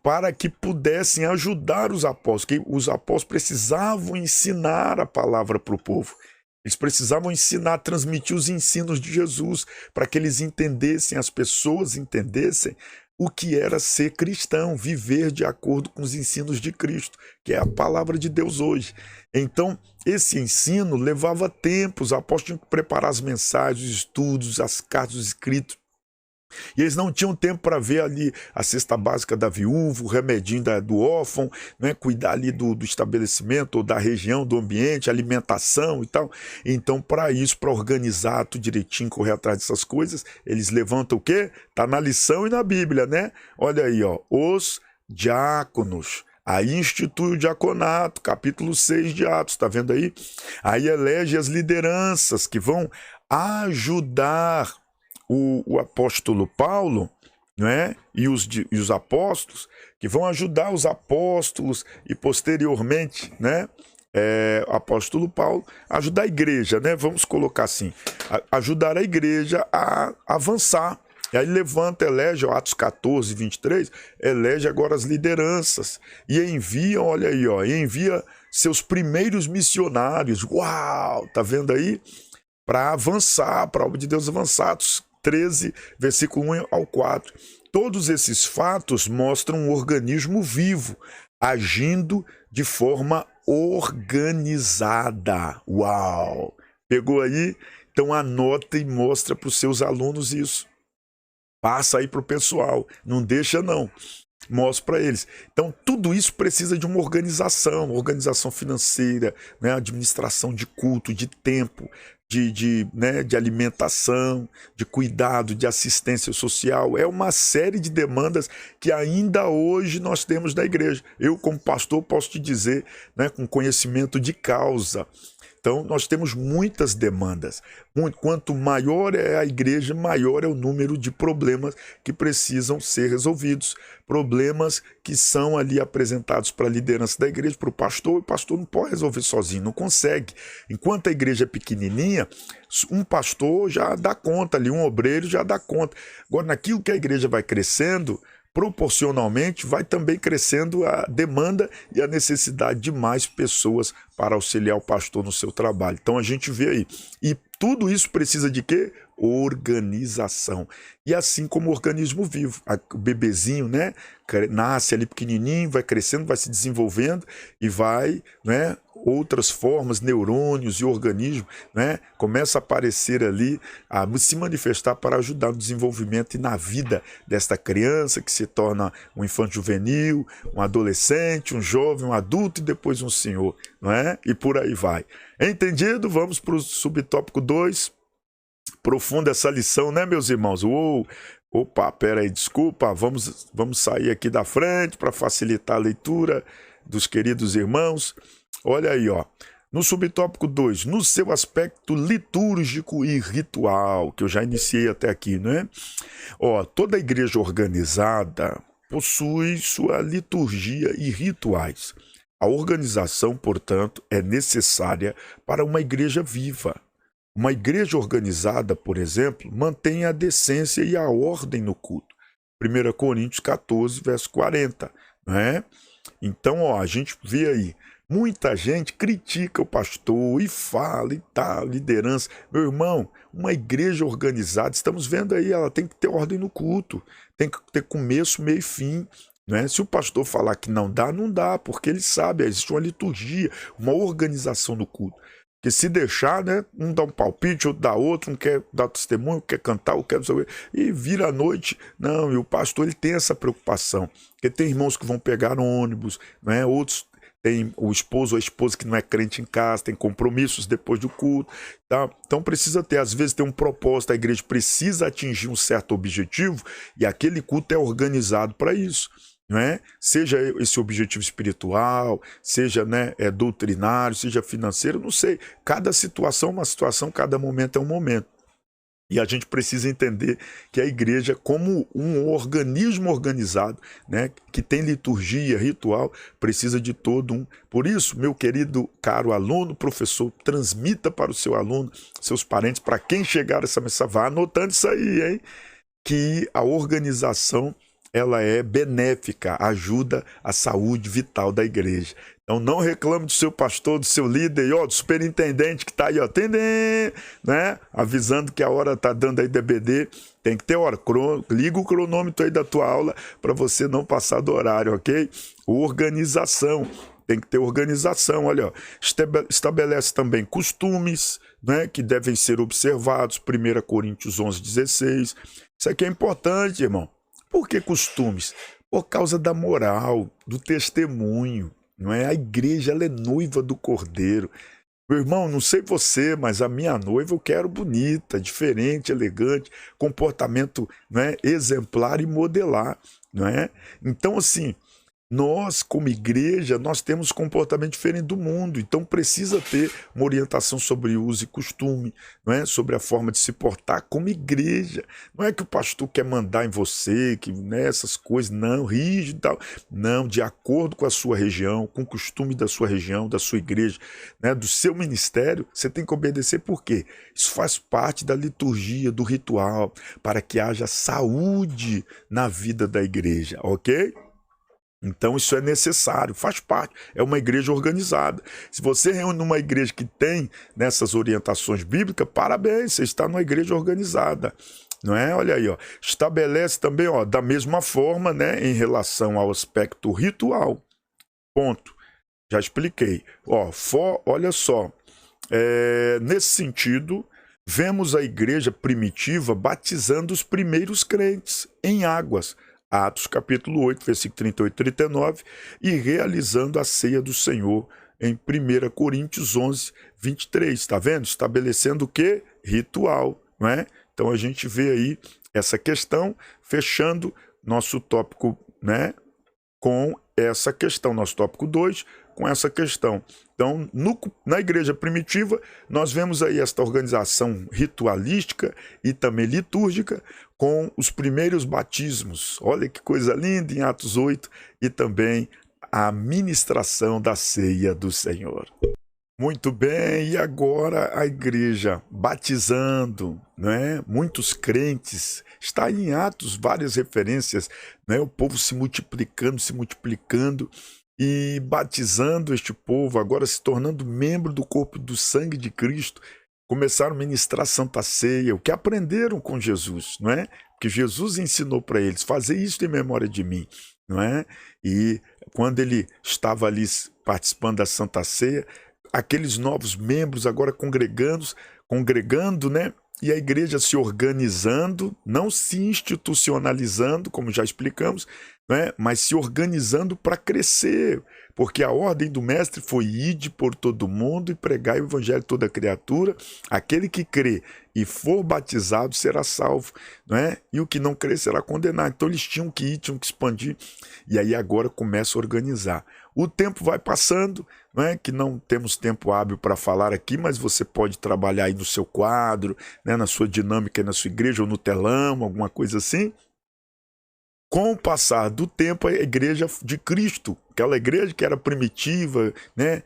para que pudessem ajudar os apóstolos, que os apóstolos precisavam ensinar a palavra para o povo. Eles precisavam ensinar, transmitir os ensinos de Jesus, para que eles entendessem, as pessoas entendessem o que era ser cristão, viver de acordo com os ensinos de Cristo, que é a palavra de Deus hoje. Então, esse ensino levava tempo, os apóstolos tinham que preparar as mensagens, os estudos, as cartas, os escritos, E eles não tinham tempo para ver ali a cesta básica da viúva, o remedinho do órfão, né? Cuidar ali do estabelecimento, ou da região, do ambiente, alimentação e tal. Então, para isso, para organizar tudo direitinho, correr atrás dessas coisas, eles levantam o quê? Está na lição e na Bíblia, né? Olha aí, ó, os diáconos. Aí institui o diaconato, capítulo 6 de Atos, está vendo aí? Aí elege as lideranças que vão ajudar o apóstolo Paulo, né? E os apóstolos, que vão ajudar os apóstolos e posteriormente, né? O apóstolo Paulo, ajudar a igreja, né? Vamos colocar assim, ajudar a igreja a avançar. E aí levanta, elege, Atos 14, 23, elege agora as lideranças e envia, olha aí, ó, envia seus primeiros missionários. Uau, tá vendo aí? Para avançar, para a obra de Deus avançar. Atos 13, versículo 1 ao 4. Todos esses fatos mostram um organismo vivo, agindo de forma organizada. Uau! Pegou aí? Então anota e mostra para os seus alunos isso. Passa aí para o pessoal, não deixa não. Mostra para eles. Então, tudo isso precisa de uma organização financeira, né? Administração de culto, de tempo, né? De alimentação, de cuidado, de assistência social. É uma série de demandas que ainda hoje nós temos na igreja. Eu, como pastor, posso te dizer, né? Com conhecimento de causa. Então, nós temos muitas demandas. Quanto maior é a igreja, maior é o número de problemas que precisam ser resolvidos. Problemas que são ali apresentados para a liderança da igreja, para o pastor não pode resolver sozinho, não consegue. Enquanto a igreja é pequenininha, um pastor já dá conta ali, um obreiro já dá conta. Agora, naquilo que a igreja vai crescendo, proporcionalmente vai também crescendo a demanda e a necessidade de mais pessoas para auxiliar o pastor no seu trabalho. Então a gente vê aí. E tudo isso precisa de quê? Organização. E assim como o organismo vivo, o bebezinho, né, nasce ali pequenininho, vai crescendo, vai se desenvolvendo e vai, né, outras formas, neurônios e organismos, né, começa a aparecer ali, a se manifestar para ajudar no desenvolvimento e na vida desta criança que se torna um infante juvenil, um adolescente, um jovem, um adulto e depois um senhor, não é? E por aí vai. Entendido? Vamos para o subtópico 2. Profunda essa lição, né, meus irmãos? Uou! Opa, pera aí, desculpa, vamos sair aqui da frente para facilitar a leitura dos queridos irmãos. Olha aí, ó. No subtópico 2, no seu aspecto litúrgico e ritual, que eu já iniciei até aqui, né? Ó, toda igreja organizada possui sua liturgia e rituais. A organização, portanto, é necessária para uma igreja viva. Uma igreja organizada, por exemplo, mantém a decência e a ordem no culto. 1 Coríntios 14, verso 40, né? Então, ó, a gente vê aí, muita gente critica o pastor e fala e tal, liderança. Meu irmão, uma igreja organizada, estamos vendo aí, ela tem que ter ordem no culto, tem que ter começo, meio e fim. Né? Se o pastor falar que não dá, porque ele sabe, existe uma liturgia, uma organização do culto. Porque se deixar, né, um dá um palpite, outro dá outro, um quer dar testemunho, quer cantar, quer saber, e vira a noite. Não, e o pastor ele tem essa preocupação, porque tem irmãos que vão pegar ônibus, né, outros tem o esposo ou a esposa que não é crente em casa, tem compromissos depois do culto, tá? Então precisa ter, às vezes tem um propósito, a igreja precisa atingir um certo objetivo e aquele culto é organizado para isso. Não é? Seja esse objetivo espiritual, seja, né, doutrinário, seja financeiro, não sei. Cada situação é uma situação, cada momento é um momento. E a gente precisa entender que a igreja, como um organismo organizado, né, que tem liturgia, ritual, precisa de todo um. Por isso, meu querido, caro aluno, professor, transmita para o seu aluno, seus parentes, para quem chegar essa mensagem, vá anotando isso aí, hein? Que a organização ela é benéfica, ajuda a saúde vital da igreja. Então não reclame do seu pastor, do seu líder, ó, do superintendente que está aí, ó, né? Avisando que a hora está dando aí DBD, tem que ter hora. Liga o cronômetro aí da tua aula para você não passar do horário, ok? Organização. tem que ter organização. Olha, ó, estabelece também costumes, né, que devem ser observados, 1 Coríntios 11:16. Isso aqui é importante, irmão. Por que costumes? Por causa da moral, do testemunho. Não é? A igreja, ela é noiva do Cordeiro. Meu irmão, não sei você, mas a minha noiva eu quero bonita, diferente, elegante, comportamento, né, exemplar e modelar, não é? Então, assim, nós, como igreja, nós temos comportamento diferente do mundo, então precisa ter uma orientação sobre uso e costume, não é? Sobre a forma de se portar como igreja. Não é que o pastor quer mandar em você, que, né, essas coisas, não, rígido e tal. Não, de acordo com a sua região, com o costume da sua região, da sua igreja, né, do seu ministério, você tem que obedecer. Por quê? Isso faz parte da liturgia, do ritual, para que haja saúde na vida da igreja, ok? Então isso é necessário, faz parte, é uma igreja organizada. Se você reúne numa igreja que tem nessas orientações bíblicas, parabéns, você está numa igreja organizada, não é? Olha aí, ó, estabelece também, ó, da mesma forma, né, em relação ao aspecto ritual. Ponto. Já expliquei. Ó, olha só, nesse sentido, vemos a igreja primitiva batizando os primeiros crentes em águas, Atos capítulo 8, versículo 38 e 39, e realizando a ceia do Senhor em 1 Coríntios 11, 23. Está vendo? Estabelecendo o quê? Ritual, não é? Então a gente vê aí essa questão, fechando nosso tópico, né, com essa questão, nosso tópico 2, com essa questão. Então, na igreja primitiva, nós vemos aí esta organização ritualística e também litúrgica, com os primeiros batismos. Olha que coisa linda em Atos 8, e também a ministração da ceia do Senhor. Muito bem, e agora a igreja batizando, né? Muitos crentes, está em Atos várias referências, né? O povo se multiplicando e batizando este povo, agora se tornando membro do corpo do sangue de Cristo. Começaram a ministrar a Santa Ceia, o que aprenderam com Jesus, não é? Porque Jesus ensinou para eles, fazer isso em memória de mim, não é? E quando ele estava ali participando da Santa Ceia, aqueles novos membros agora congregando, né? E a igreja se organizando, não se institucionalizando, como já explicamos, né? Mas se organizando para crescer, porque a ordem do mestre foi: ide por todo mundo e pregai o evangelho a toda criatura. Aquele que crê e for batizado será salvo, né? E o que não crê será condenado. Então eles tinham que ir, tinham que expandir, e aí agora começa a organizar. O tempo vai passando, não é que não temos tempo hábil para falar aqui, mas você pode trabalhar aí no seu quadro, né, na sua dinâmica na sua igreja, ou no telão, alguma coisa assim. Com o passar do tempo, a igreja de Cristo, aquela igreja que era primitiva, né,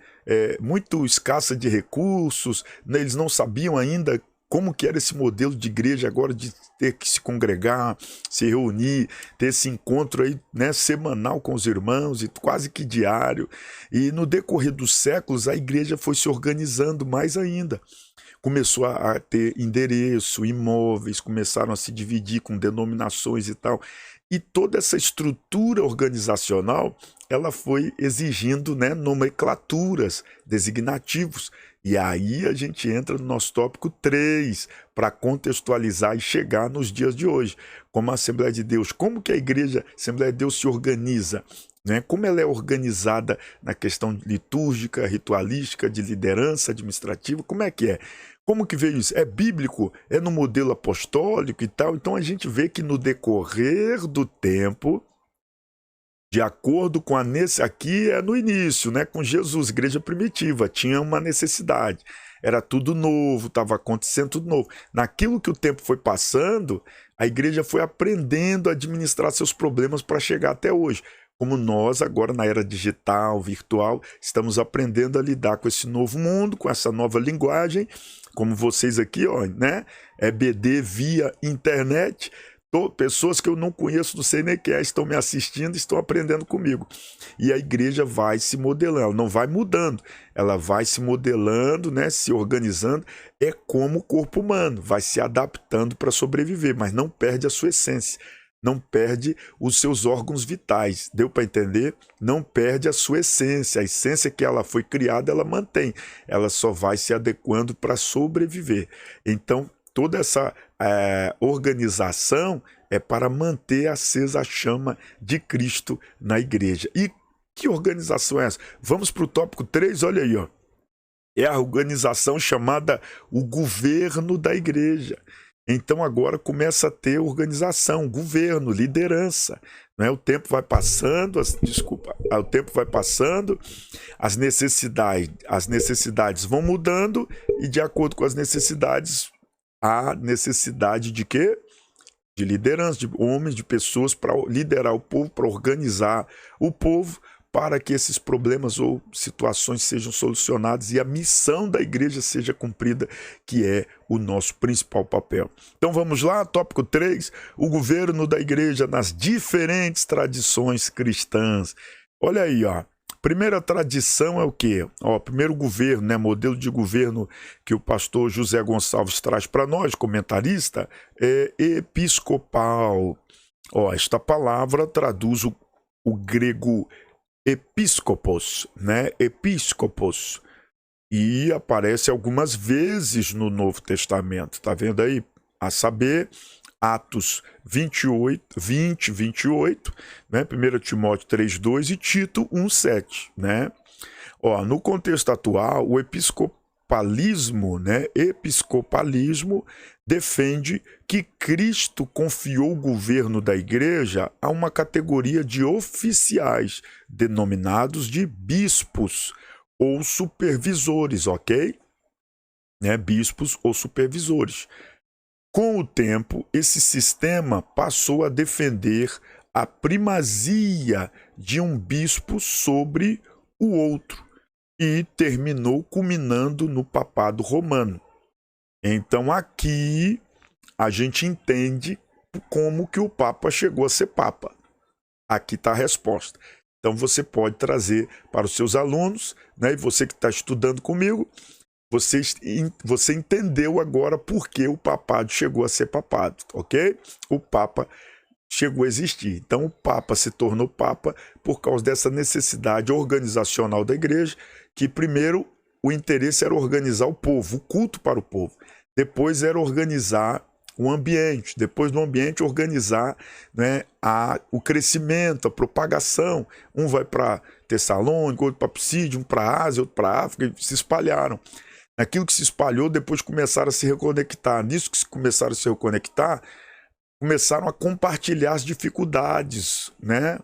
muito escassa de recursos, né, eles não sabiam ainda como que era esse modelo de igreja agora, de ter que se congregar, se reunir, ter esse encontro aí, né, semanal com os irmãos, e quase que diário. E no decorrer dos séculos, a igreja foi se organizando mais ainda. Começou a ter endereço, imóveis, começaram a se dividir com denominações e tal. E toda essa estrutura organizacional, ela foi exigindo, né, nomenclaturas, designativos. E aí a gente entra no nosso tópico 3, para contextualizar e chegar nos dias de hoje. Como a Assembleia de Deus, como que a igreja, a Assembleia de Deus se organiza, né? Como ela é organizada na questão litúrgica, ritualística, de liderança administrativa, como é que é? Como que veio isso? É bíblico? É no modelo apostólico e tal? Então a gente vê que no decorrer do tempo, de acordo com aqui é no início, né, com Jesus, igreja primitiva, tinha uma necessidade. Era tudo novo, estava acontecendo tudo novo. Naquilo que o tempo foi passando, a igreja foi aprendendo a administrar seus problemas para chegar até hoje. Como nós, agora na era digital, virtual, estamos aprendendo a lidar com esse novo mundo, com essa nova linguagem, como vocês aqui, ó, né? EBD via internet. Pessoas que eu não conheço, não sei nem quem é, estão me assistindo, estão aprendendo comigo. E a igreja vai se modelando, ela não vai mudando, ela vai se modelando, né, se organizando. É como o corpo humano, vai se adaptando para sobreviver, mas não perde a sua essência. não perde os seus órgãos vitais. Deu para entender? Não perde a sua essência. A essência que ela foi criada, ela mantém. Ela só vai se adequando para sobreviver. Então, toda essa organização é para manter acesa a chama de Cristo na igreja. E que organização é essa? Vamos para o tópico 3, olha aí, ó. É a organização chamada o governo da igreja. Então agora começa a ter organização, governo, liderança. Né? O tempo vai passando, o tempo vai passando, as necessidades vão mudando e de acordo com as necessidades, há necessidade de quê? De liderança, de homens, de pessoas para liderar o povo, para organizar o povo, para que esses problemas ou situações sejam solucionados e a missão da igreja seja cumprida, que é o nosso principal papel. Então vamos lá, tópico 3, o governo da igreja nas diferentes tradições cristãs. Olha aí, ó. Primeira tradição é o quê? Ó, primeiro governo, né, modelo de governo que o pastor José Gonçalves traz para nós, comentarista, é episcopal. Ó, esta palavra traduz o grego episcopos, né? Episcopos. E aparece algumas vezes no Novo Testamento, tá vendo aí? A saber, Atos 28, né? 1 Timóteo 3:2 e Tito 1:7, né? Ó, no contexto atual, o episcopalismo, né? Episcopalismo defende que Cristo confiou o governo da igreja a uma categoria de oficiais, denominados de bispos ou supervisores, ok? Né? Bispos ou supervisores. Com o tempo, esse sistema passou a defender a primazia de um bispo sobre o outro e terminou culminando no papado romano. Então aqui a gente entende como que o Papa chegou a ser Papa. Aqui está a resposta. Então você pode trazer para os seus alunos, né? E você que está estudando comigo, você entendeu agora por que o papado chegou a ser papado, ok? O Papa chegou a existir. Então o Papa se tornou Papa por causa dessa necessidade organizacional da igreja, que primeiro o interesse era organizar o povo, o culto para o povo. Depois era organizar o ambiente, depois do ambiente organizar, né, o crescimento, a propagação. Um vai para Tessalônica, outro para Psídia, um para a Ásia, outro para a África, e se espalharam. Aquilo que se espalhou, depois começaram a se reconectar. Nisso que começaram a se reconectar, começaram a compartilhar as dificuldades, né?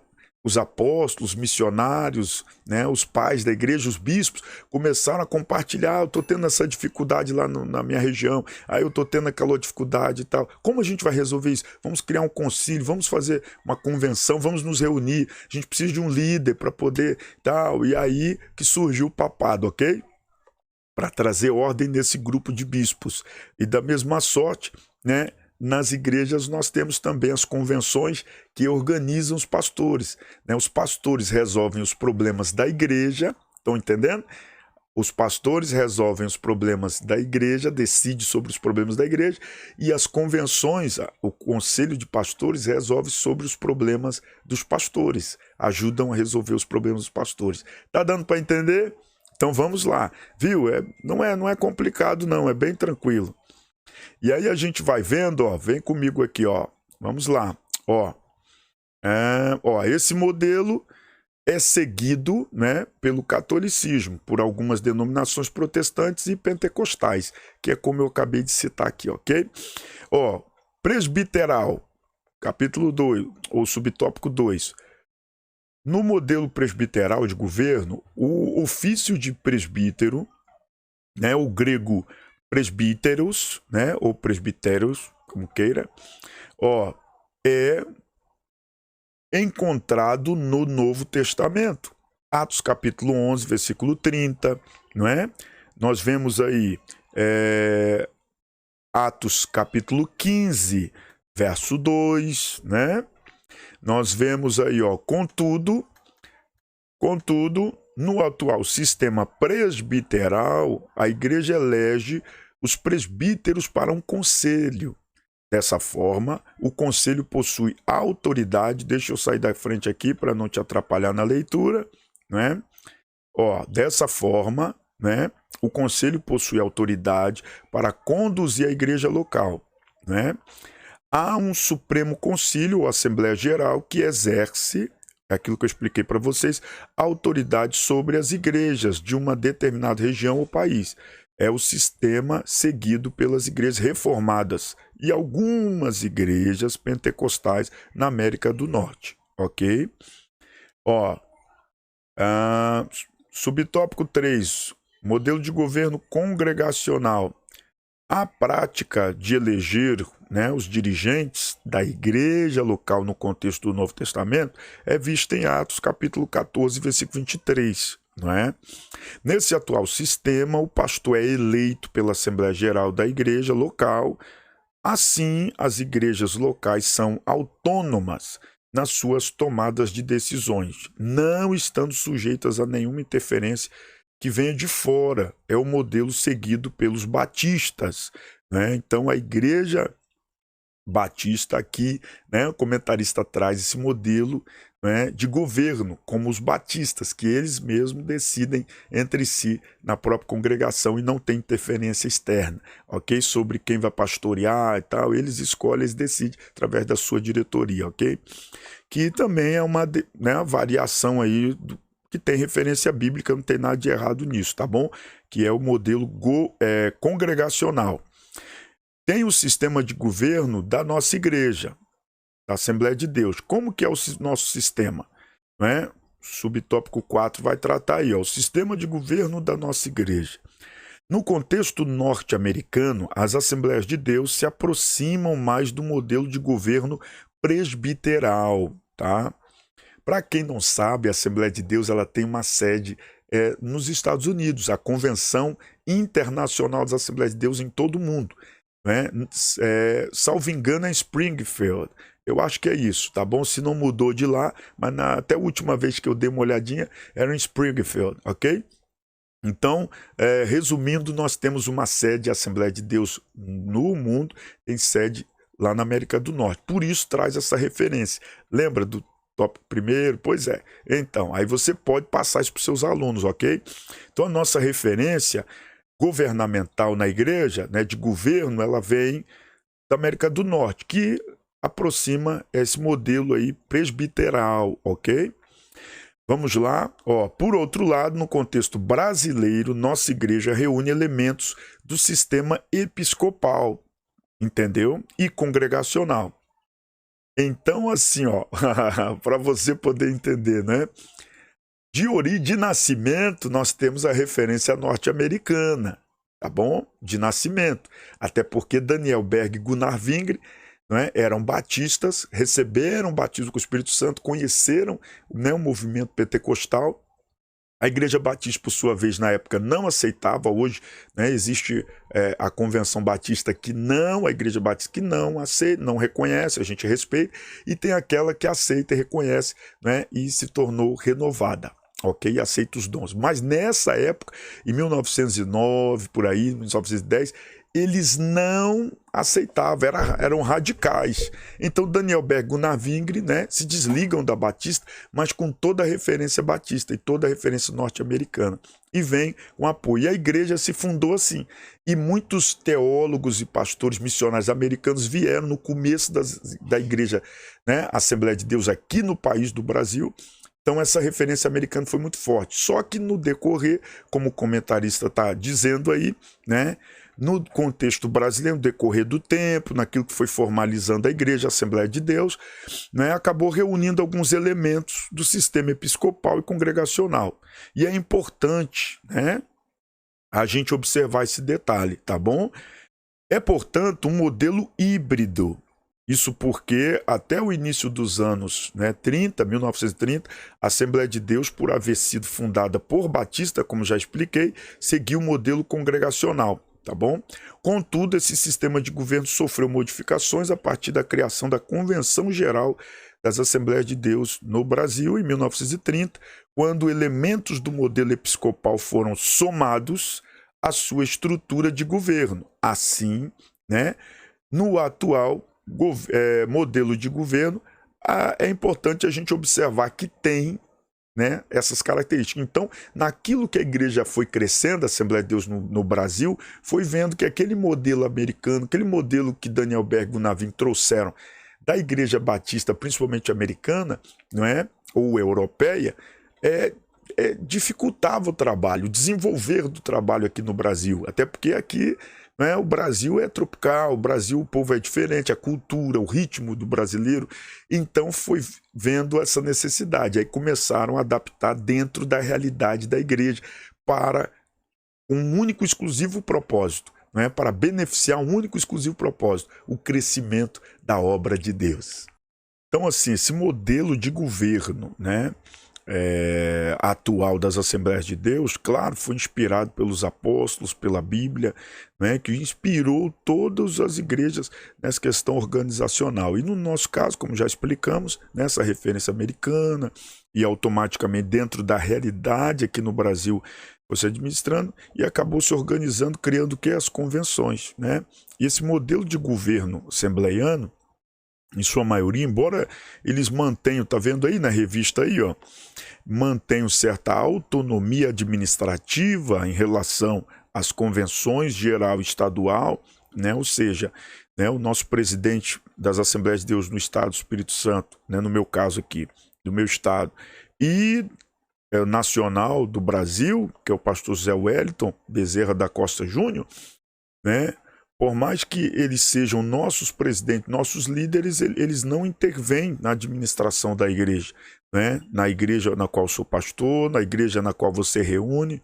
Os apóstolos, os missionários, né, os pais da igreja, os bispos, começaram a compartilhar, eu estou tendo essa dificuldade lá na minha região, aí eu estou tendo aquela dificuldade e tal. Como a gente vai resolver isso? Vamos criar um concílio, vamos fazer uma convenção, vamos nos reunir, a gente precisa de um líder para poder tal. E aí que surgiu o papado, ok? Para trazer ordem nesse grupo de bispos. E da mesma sorte, né? Nas igrejas nós temos também as convenções que organizam os pastores. Né? Os pastores resolvem os problemas da igreja, estão entendendo? Os pastores resolvem os problemas da igreja, decidem sobre os problemas da igreja, e as convenções, o conselho de pastores resolve sobre os problemas dos pastores, ajudam a resolver os problemas dos pastores. Tá dando para entender? Então vamos lá, viu? Não é complicado não, é bem tranquilo. E aí a gente vai vendo, ó, vem comigo aqui, ó. Vamos lá, ó. Esse modelo é seguido, né, pelo catolicismo, por algumas denominações protestantes e pentecostais, que é como eu acabei de citar aqui, ok? Ó, presbiteral, capítulo 2, ou subtópico 2. No modelo presbiteral de governo, o ofício de presbítero, né, o grego presbíteros, né, ou presbíteros, como queira, ó, é encontrado no Novo Testamento. Atos capítulo 11, versículo 30, não é? Nós vemos aí Atos capítulo 15, verso 2, né? Nós vemos aí, ó, contudo, no atual sistema presbiteral, a igreja elege os presbíteros para um conselho, Dessa forma, o conselho possui autoridade, deixa eu sair da frente aqui para não te atrapalhar na leitura, né? Dessa forma, né, o conselho possui autoridade para conduzir a igreja local, né? Há um Supremo Concílio, ou Assembleia Geral, que exerce, aquilo que eu expliquei para vocês, a autoridade sobre as igrejas de uma determinada região ou país. É o sistema seguido pelas igrejas reformadas e algumas igrejas pentecostais na América do Norte, ok? Subtópico 3, modelo de governo congregacional. A prática de eleger, né, os dirigentes da igreja local no contexto do Novo Testamento é vista em Atos capítulo 14, versículo 23. Não é? Nesse atual sistema, o pastor é eleito pela Assembleia Geral da igreja local. Assim, as igrejas locais são autônomas nas suas tomadas de decisões, não estando sujeitas a nenhuma interferência que venha de fora. É o modelo seguido pelos batistas, né? Então, a igreja batista aqui, né, o comentarista traz esse modelo, né, de governo, como os batistas, que eles mesmos decidem entre si na própria congregação e não tem interferência externa, ok? Sobre quem vai pastorear e tal, eles escolhem, eles decidem através da sua diretoria, ok? Que também é uma, né, variação aí que tem referência bíblica, não tem nada de errado nisso, tá bom? Que é o modelo congregacional. Tem o sistema de governo da nossa igreja, da Assembleia de Deus. Como que é o nosso sistema? Né? Subtópico 4 vai tratar aí, o sistema de governo da nossa igreja. No contexto norte-americano, as Assembleias de Deus se aproximam mais do modelo de governo presbiteral, tá? Para quem não sabe, a Assembleia de Deus ela tem uma sede nos Estados Unidos, a Convenção Internacional das Assembleias de Deus em todo o mundo. Né? Salvo engano, é Springfield. Eu acho que é isso, tá bom? Se não mudou de lá, mas até a última vez que eu dei uma olhadinha, era em Springfield, ok? Então, resumindo, nós temos uma sede, a Assembleia de Deus no mundo, tem sede lá na América do Norte. Por isso traz essa referência. Lembra do tópico primeiro? Pois é. Então, aí você pode passar isso para os seus alunos, ok? Então, a nossa referência governamental na igreja, né, de governo, ela vem da América do Norte, que aproxima esse modelo aí presbiteral, ok? Vamos lá. Por outro lado, no contexto brasileiro, nossa igreja reúne elementos do sistema episcopal, entendeu? E congregacional. Então, assim, para você poder entender, né? De nascimento, nós temos a referência norte-americana, tá bom? De nascimento. Até porque Daniel Berg e Gunnar Wingre, né, eram batistas, receberam o batismo com o Espírito Santo, conheceram, né, o movimento pentecostal. A Igreja Batista, por sua vez, na época não aceitava. Hoje, né, existe a Convenção Batista que não, a Igreja Batista que não aceita, não reconhece, a gente respeita, e tem aquela que aceita e reconhece, né, e se tornou renovada. Ok, aceita os dons. Mas nessa época, em 1909, por aí, 1910, eles não aceitavam, eram radicais. Então Daniel Berg e Gunnar Wingre, né, se desligam da Batista, mas com toda a referência batista e toda a referência norte-americana. E vem com apoio. E a igreja se fundou assim. E muitos teólogos e pastores missionários americanos vieram no começo da igreja, né, Assembleia de Deus aqui no país do Brasil. Então essa referência americana foi muito forte. Só que no decorrer, como o comentarista está dizendo aí, né, no contexto brasileiro, no decorrer do tempo, naquilo que foi formalizando a igreja, a Assembleia de Deus, né, acabou reunindo alguns elementos do sistema episcopal e congregacional. E é importante, né, a gente observar esse detalhe, tá bom? É, portanto, um modelo híbrido. Isso porque até o início dos anos 1930, a Assembleia de Deus, por haver sido fundada por Batista, como já expliquei, seguiu o modelo congregacional, tá bom? Contudo, esse sistema de governo sofreu modificações a partir da criação da Convenção Geral das Assembleias de Deus no Brasil, em 1930, quando elementos do modelo episcopal foram somados à sua estrutura de governo. Assim, né, no atual modelo de governo, é importante a gente observar que tem, né, essas características. Então, naquilo que a igreja foi crescendo, a Assembleia de Deus no Brasil, foi vendo que aquele modelo americano, aquele modelo que Daniel Berg e o Navin trouxeram da igreja batista, principalmente americana, não é, ou europeia, dificultava o trabalho, o desenvolver do trabalho aqui no Brasil. Até porque aqui, né, o Brasil é tropical, o Brasil, o povo é diferente, a cultura, o ritmo do brasileiro. Então foi vendo essa necessidade. Aí começaram a adaptar dentro da realidade da igreja para um único exclusivo propósito, né, para beneficiar um único exclusivo propósito, o crescimento da obra de Deus. Então, assim, esse modelo de governo, né, atual das Assembleias de Deus, claro, foi inspirado pelos apóstolos, pela Bíblia, né, que inspirou todas as igrejas nessa questão organizacional. E no nosso caso, como já explicamos, nessa referência americana e automaticamente dentro da realidade aqui no Brasil, você administrando, e acabou se organizando, criando o que? As convenções, né? E esse modelo de governo assembleiano, em sua maioria, embora eles mantenham, tá vendo aí na revista aí, ó, mantenham certa autonomia administrativa em relação às convenções geral e estadual, né? Ou seja, né, o nosso presidente das Assembleias de Deus no Estado do Espírito Santo, né, no meu caso aqui, do meu estado, e nacional do Brasil, que é o pastor Zé Wellington Bezerra da Costa Júnior, né? Por mais que eles sejam nossos presidentes, nossos líderes, eles não intervêm na administração da igreja, né? Na igreja na qual sou pastor, na igreja na qual você reúne.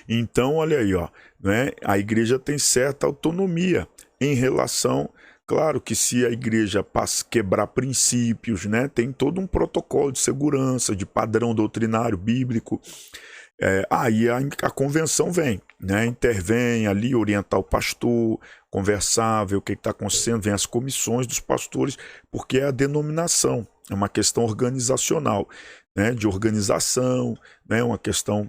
Então, olha aí, ó, né? A igreja tem certa autonomia em relação, claro que se a igreja quebrar princípios, né? Tem todo um protocolo de segurança, de padrão doutrinário bíblico. Aí a convenção vem, né? Intervém ali, orientar o pastor, conversar, ver o que está acontecendo, vem as comissões dos pastores, porque é a denominação, é uma questão organizacional, né? De organização, né? Uma questão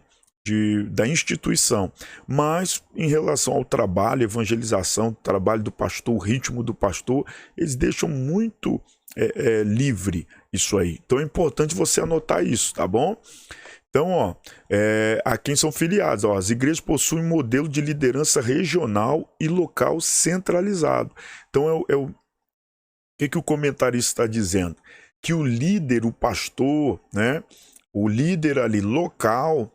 da instituição. Mas em relação ao trabalho, evangelização, trabalho do pastor, o ritmo do pastor, eles deixam muito livre isso aí. Então é importante você anotar isso, tá bom? Então, ó, a quem são filiados, ó, as igrejas possuem um modelo de liderança regional e local centralizado. Então, o que o comentarista está dizendo? Que o líder, o pastor, né, o líder ali local,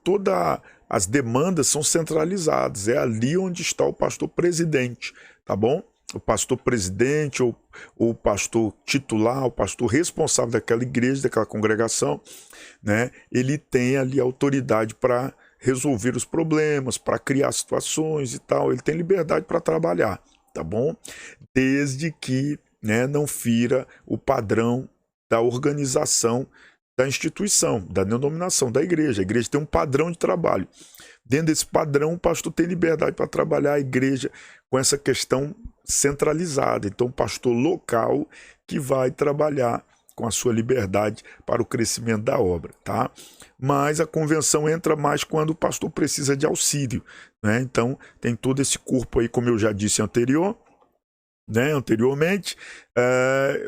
todas as demandas são centralizadas. É ali onde está o pastor presidente, tá bom? O pastor presidente ou o pastor titular, o pastor responsável daquela igreja, daquela congregação, né? Ele tem ali autoridade para resolver os problemas, para criar situações e tal. Ele tem liberdade para trabalhar, tá bom? Desde que, né, não fira o padrão da organização da instituição, da denominação, da igreja. A igreja tem um padrão de trabalho. Dentro desse padrão, o pastor tem liberdade para trabalhar a igreja com essa questão centralizada. Então, o pastor local que vai trabalhar com a sua liberdade para o crescimento da obra, tá? Mas a convenção entra mais quando o pastor precisa de auxílio, né? Então, tem todo esse corpo aí, como eu já disse anteriormente,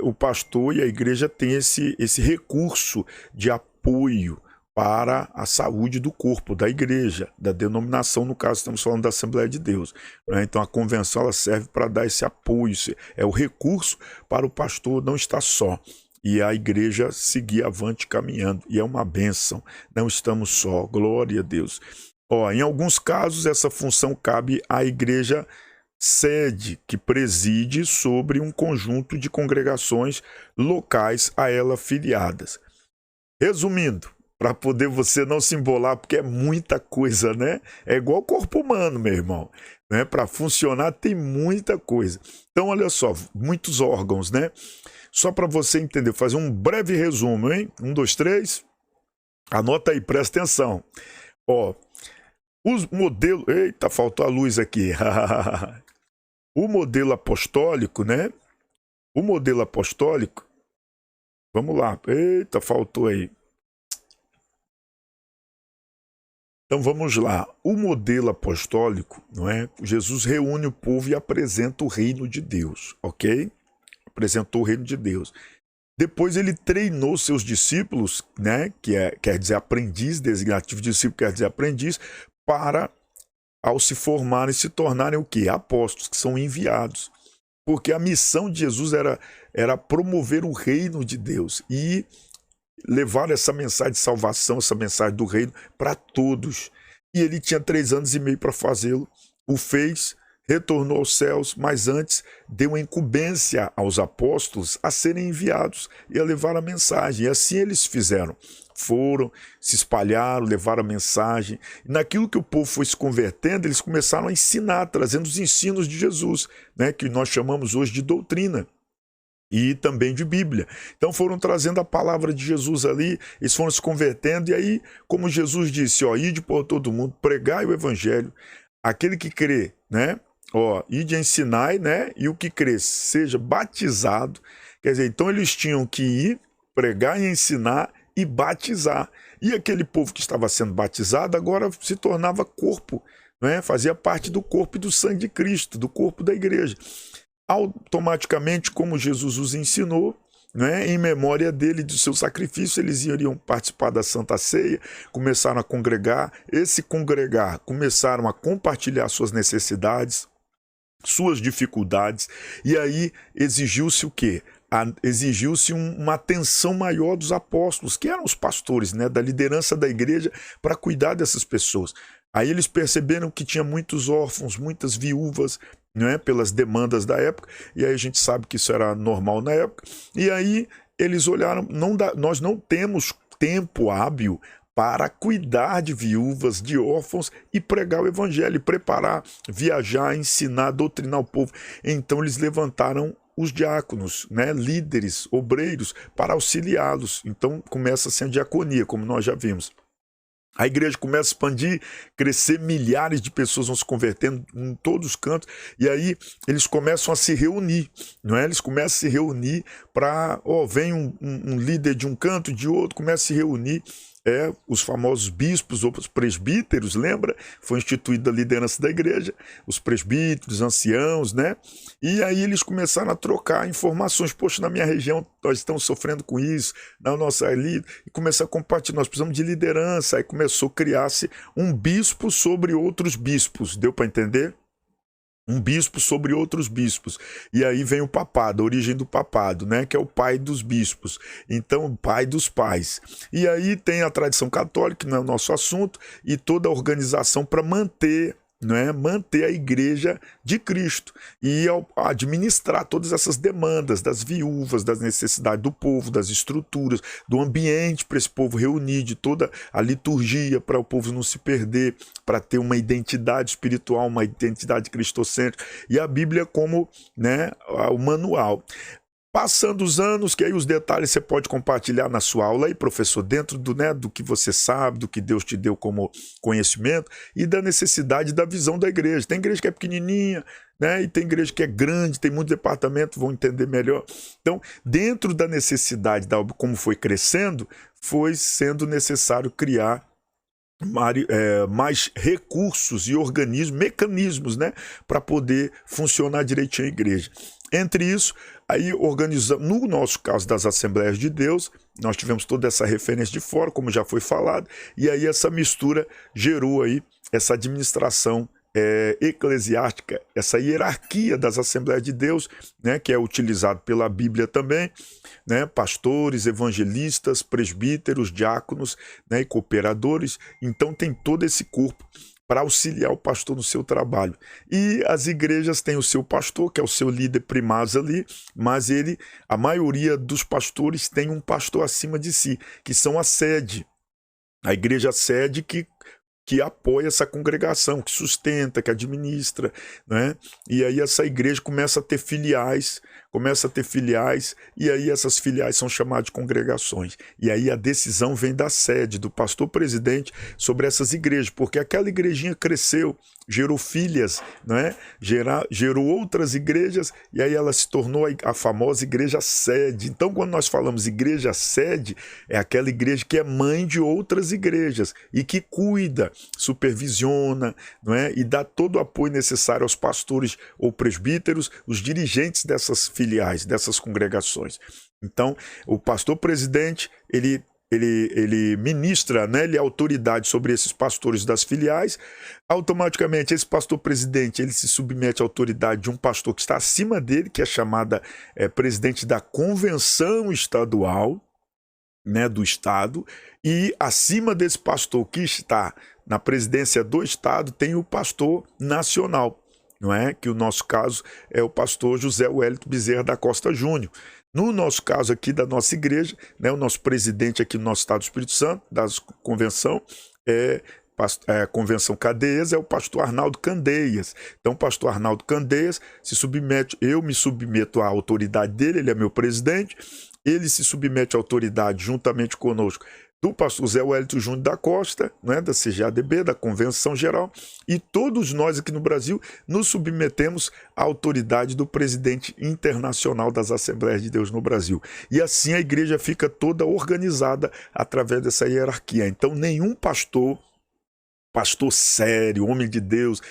o pastor e a igreja têm esse recurso de apoio para a saúde do corpo, da igreja, da denominação, no caso estamos falando da Assembleia de Deus, né? Então a convenção ela serve para dar esse apoio, é o recurso para o pastor não estar só, e a igreja seguir avante caminhando, e é uma bênção, não estamos só, glória a Deus. Em alguns casos essa função cabe à igreja sede, que preside sobre um conjunto de congregações locais a ela filiadas. Resumindo, para poder você não se embolar, porque é muita coisa, né? É igual o corpo humano, meu irmão, né? Para funcionar tem muita coisa. Então, olha só, muitos órgãos, né? Só para você entender, fazer um breve resumo, hein? 1, 2, 3. Anota aí, presta atenção. Os modelos... Eita, faltou a luz aqui. O modelo apostólico, né? O modelo apostólico... Vamos lá. Eita, faltou aí. Então vamos lá, o modelo apostólico, não é? Jesus reúne o povo e apresenta o reino de Deus, ok? Apresentou o reino de Deus. Depois ele treinou seus discípulos, né? Quer dizer aprendiz, designativo de discípulo quer dizer aprendiz, para, ao se formarem, se tornarem o quê? Apóstolos, que são enviados. Porque a missão de Jesus era promover o reino de Deus e levar essa mensagem de salvação, essa mensagem do reino para todos. E ele tinha 3 anos e meio para fazê-lo, o fez, retornou aos céus, mas antes deu uma incumbência aos apóstolos a serem enviados e a levar a mensagem. E assim eles fizeram. Foram, se espalharam, levaram a mensagem. E naquilo que o povo foi se convertendo, eles começaram a ensinar, trazendo os ensinos de Jesus, né, que nós chamamos hoje de doutrina. E também de Bíblia. Então foram trazendo a palavra de Jesus ali, eles foram se convertendo, e aí, como Jesus disse, ó, ide por todo mundo, pregai o evangelho, aquele que crê, né, ó, ide ensinai, né, e o que crê seja batizado. Quer dizer, então eles tinham que ir, pregar e ensinar e batizar. E aquele povo que estava sendo batizado agora se tornava corpo, né, fazia parte do corpo e do sangue de Cristo, do corpo da igreja. Automaticamente, como Jesus os ensinou, né, em memória dele e do seu sacrifício, eles iriam participar da Santa Ceia, começaram a congregar, começaram a compartilhar suas necessidades, suas dificuldades, e aí exigiu-se o quê? Exigiu-se uma atenção maior dos apóstolos, que eram os pastores, né, da liderança da igreja, para cuidar dessas pessoas. Aí eles perceberam que tinha muitos órfãos, muitas viúvas, né, pelas demandas da época, e aí a gente sabe que isso era normal na época, e aí eles olharam, nós não temos tempo hábil para cuidar de viúvas, de órfãos e pregar o evangelho, preparar, viajar, ensinar, doutrinar o povo. Então eles levantaram os diáconos, né, líderes, obreiros, para auxiliá-los. Então começa-se a diaconia, como nós já vimos. A igreja começa a expandir, crescer, milhares de pessoas vão se convertendo em todos os cantos, e aí eles começam a se reunir, não é? Eles começam a se reunir para, vem um líder de um canto, de outro, começa a se reunir, os famosos bispos ou os presbíteros, lembra? Foi instituída a liderança da igreja, os presbíteros, anciãos, né? E aí eles começaram a trocar informações. Poxa, na minha região nós estamos sofrendo com isso, na nossa ali, e começar a compartilhar, nós precisamos de liderança. Aí começou a criar-se um bispo sobre outros bispos, deu para entender? Um bispo sobre outros bispos. E aí vem o papado, a origem do papado, né? Que é o pai dos bispos. Então, o pai dos pais. E aí tem a tradição católica, que não é o nosso assunto, e toda a organização para manter a igreja de Cristo e administrar todas essas demandas das viúvas, das necessidades do povo, das estruturas, do ambiente para esse povo reunir, de toda a liturgia para o povo não se perder, para ter uma identidade espiritual, uma identidade cristocêntrica, e a Bíblia como, né, o manual. Passando os anos, que aí os detalhes você pode compartilhar na sua aula aí, professor, dentro do que você sabe, do que Deus te deu como conhecimento e da necessidade da visão da igreja. Tem igreja que é pequenininha, né, e tem igreja que é grande, tem muito departamento, vão entender melhor. Então, dentro da necessidade, como foi crescendo, foi sendo necessário criar mais recursos e organismos, mecanismos, né, para poder funcionar direitinho a igreja. Entre isso, aí organizamos, no nosso caso das Assembleias de Deus, nós tivemos toda essa referência de fora, como já foi falado, e aí essa mistura gerou aí essa administração eclesiástica, essa hierarquia das Assembleias de Deus, né, que é utilizado pela Bíblia também, né, pastores, evangelistas, presbíteros, diáconos, né, e cooperadores. Então tem todo esse corpo para auxiliar o pastor no seu trabalho. E as igrejas têm o seu pastor, que é o seu líder primário ali, mas a maioria dos pastores tem um pastor acima de si, que são a sede. A igreja sede que apoia essa congregação, que sustenta, que administra, né? E aí essa igreja começa a ter filiais, e aí essas filiais são chamadas de congregações. E aí a decisão vem da sede, do pastor presidente, sobre essas igrejas, porque aquela igrejinha cresceu, gerou filhas, né? Gerou outras igrejas, e aí ela se tornou a famosa igreja sede. Então, quando nós falamos igreja sede, é aquela igreja que é mãe de outras igrejas e que cuida, supervisiona, não é? E dá todo o apoio necessário aos pastores ou presbíteros, os dirigentes dessas filiais, dessas congregações. Então, o pastor presidente, ele ministra, né, ele é autoridade sobre esses pastores das filiais. Automaticamente, esse pastor presidente, ele se submete à autoridade de um pastor que está acima dele, que é chamada presidente da convenção estadual, né, do estado, e acima desse pastor que está na presidência do estado tem o pastor nacional, não é? Que o nosso caso é o pastor José Wellington Bezerra da Costa Júnior. No nosso caso aqui da nossa igreja, né, o nosso presidente aqui no nosso estado do Espírito Santo, da convenção, a convenção Candeias, é o pastor Arnaldo Candeias. Então o pastor Arnaldo Candeias se submete, eu me submeto à autoridade dele, ele é meu presidente, ele se submete à autoridade juntamente conosco do pastor Zé Wellington Júnior da Costa, né, da CGADB, da Convenção Geral, e todos nós aqui no Brasil nos submetemos à autoridade do presidente internacional das Assembleias de Deus no Brasil. E assim a igreja fica toda organizada através dessa hierarquia. Então nenhum pastor sério, homem de Deus,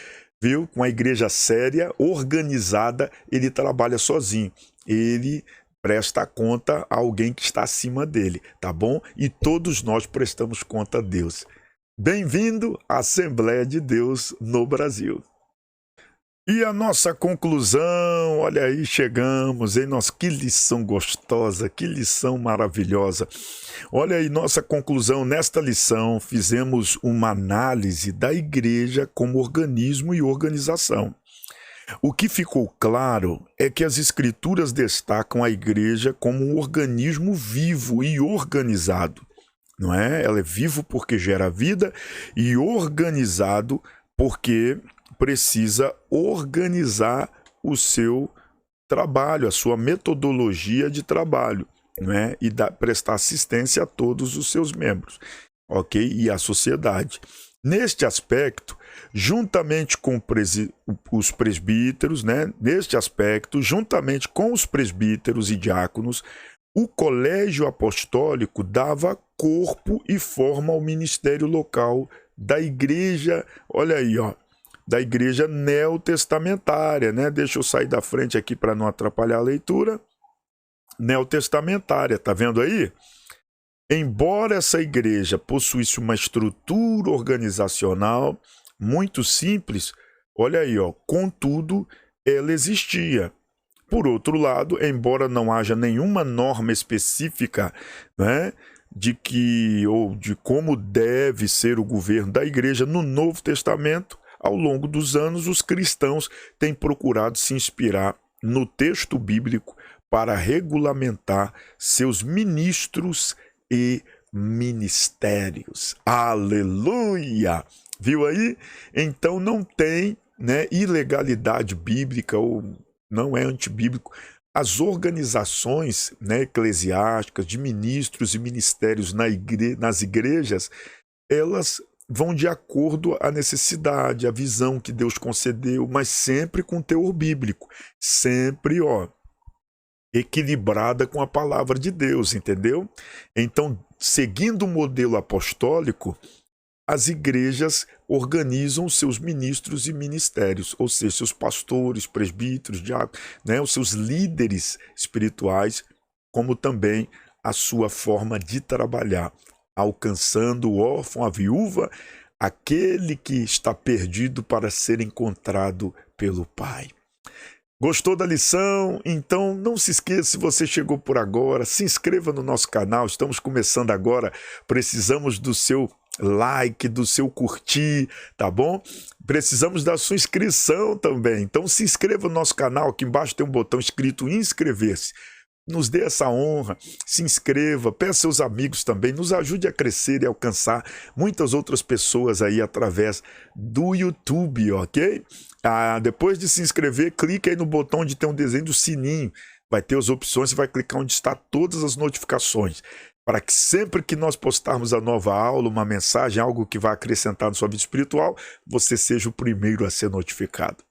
viu, com a igreja séria, organizada, ele trabalha sozinho. Ele presta conta a alguém que está acima dele, tá bom? E todos nós prestamos conta a Deus. Bem-vindo à Assembleia de Deus no Brasil. E a nossa conclusão, olha aí, chegamos, hein? Nossa, que lição gostosa, que lição maravilhosa. Olha aí, nossa conclusão, nesta lição, fizemos uma análise da igreja como organismo e organização. O que ficou claro é que as Escrituras destacam a igreja como um organismo vivo e organizado, não é? Ela é vivo porque gera vida e organizado porque precisa organizar o seu trabalho, a sua metodologia de trabalho, não é? E prestar assistência a todos os seus membros, ok? E à sociedade. Neste aspecto, juntamente com os presbíteros, né? Neste aspecto, juntamente com os presbíteros e diáconos, o colégio apostólico dava corpo e forma ao ministério local da igreja, olha aí, ó, da igreja neotestamentária, né? Deixa eu sair da frente aqui para não atrapalhar a leitura. Neotestamentária, tá vendo aí? Embora essa igreja possuísse uma estrutura organizacional muito simples, olha aí, ó, contudo, ela existia. Por outro lado, embora não haja nenhuma norma específica, né, de como deve ser o governo da igreja no Novo Testamento, ao longo dos anos, os cristãos têm procurado se inspirar no texto bíblico para regulamentar seus ministros e ministérios. Aleluia! Viu aí? Então não tem, né, ilegalidade bíblica ou não é antibíblico. As organizações, né, eclesiásticas, de ministros e ministérios nas igrejas, elas vão de acordo à necessidade, à visão que Deus concedeu, mas sempre com teor bíblico. Sempre, ó, equilibrada com a palavra de Deus, entendeu? Então, seguindo o modelo apostólico, as igrejas organizam os seus ministros e ministérios, ou seja, seus pastores, presbíteros, diáconos, né, os seus líderes espirituais, como também a sua forma de trabalhar, alcançando o órfão, a viúva, aquele que está perdido para ser encontrado pelo Pai. Gostou da lição? Então não se esqueça, se você chegou por agora, se inscreva no nosso canal, estamos começando agora, precisamos do seu like, do seu curtir, tá bom? Precisamos da sua inscrição também, então se inscreva no nosso canal, aqui embaixo tem um botão escrito inscrever-se. Nos dê essa honra, se inscreva, peça seus amigos também, nos ajude a crescer e alcançar muitas outras pessoas aí através do YouTube, ok? Depois de se inscrever, clique aí no botão onde tem um desenho do sininho, vai ter as opções, você vai clicar onde está todas as notificações, para que sempre que nós postarmos a nova aula, uma mensagem, algo que vai acrescentar na sua vida espiritual, você seja o primeiro a ser notificado.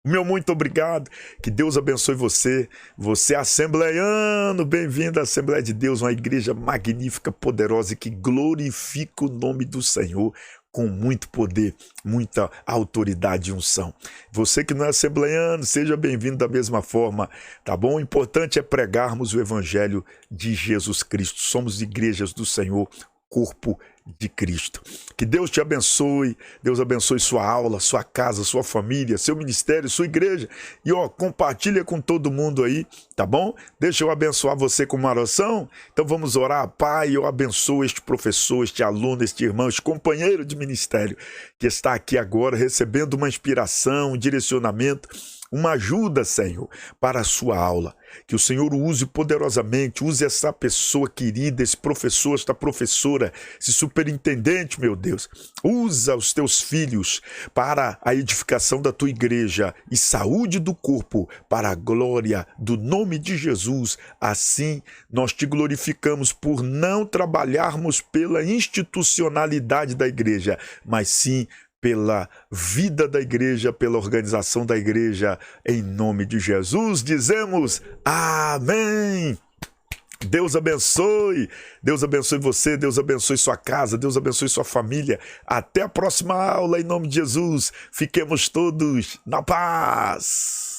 Meu muito obrigado, que Deus abençoe você, você é assembleiano, bem-vindo à Assembleia de Deus, uma igreja magnífica, poderosa e que glorifica o nome do Senhor com muito poder, muita autoridade e unção. Você que não é assembleiano, seja bem-vindo da mesma forma, tá bom? O importante é pregarmos o evangelho de Jesus Cristo. Somos igrejas do Senhor, corpo de Cristo. Que Deus te abençoe, Deus abençoe sua aula, sua casa, sua família, seu ministério, sua igreja. E compartilha com todo mundo aí, tá bom? Deixa eu abençoar você com uma oração. Então vamos orar. Pai, eu abençoo este professor, este aluno, este irmão, este companheiro de ministério que está aqui agora recebendo uma inspiração, um direcionamento, uma ajuda, Senhor, para a sua aula. Que o Senhor o use poderosamente, use essa pessoa querida, esse professor, esta professora, esse superintendente, meu Deus. Usa os teus filhos para a edificação da tua igreja e saúde do corpo, para a glória do nome de Jesus. Assim, nós te glorificamos por não trabalharmos pela institucionalidade da igreja, mas sim pela vida da igreja, pela organização da igreja, em nome de Jesus, dizemos amém. Deus abençoe você, Deus abençoe sua casa, Deus abençoe sua família. Até a próxima aula, em nome de Jesus. Fiquemos todos na paz.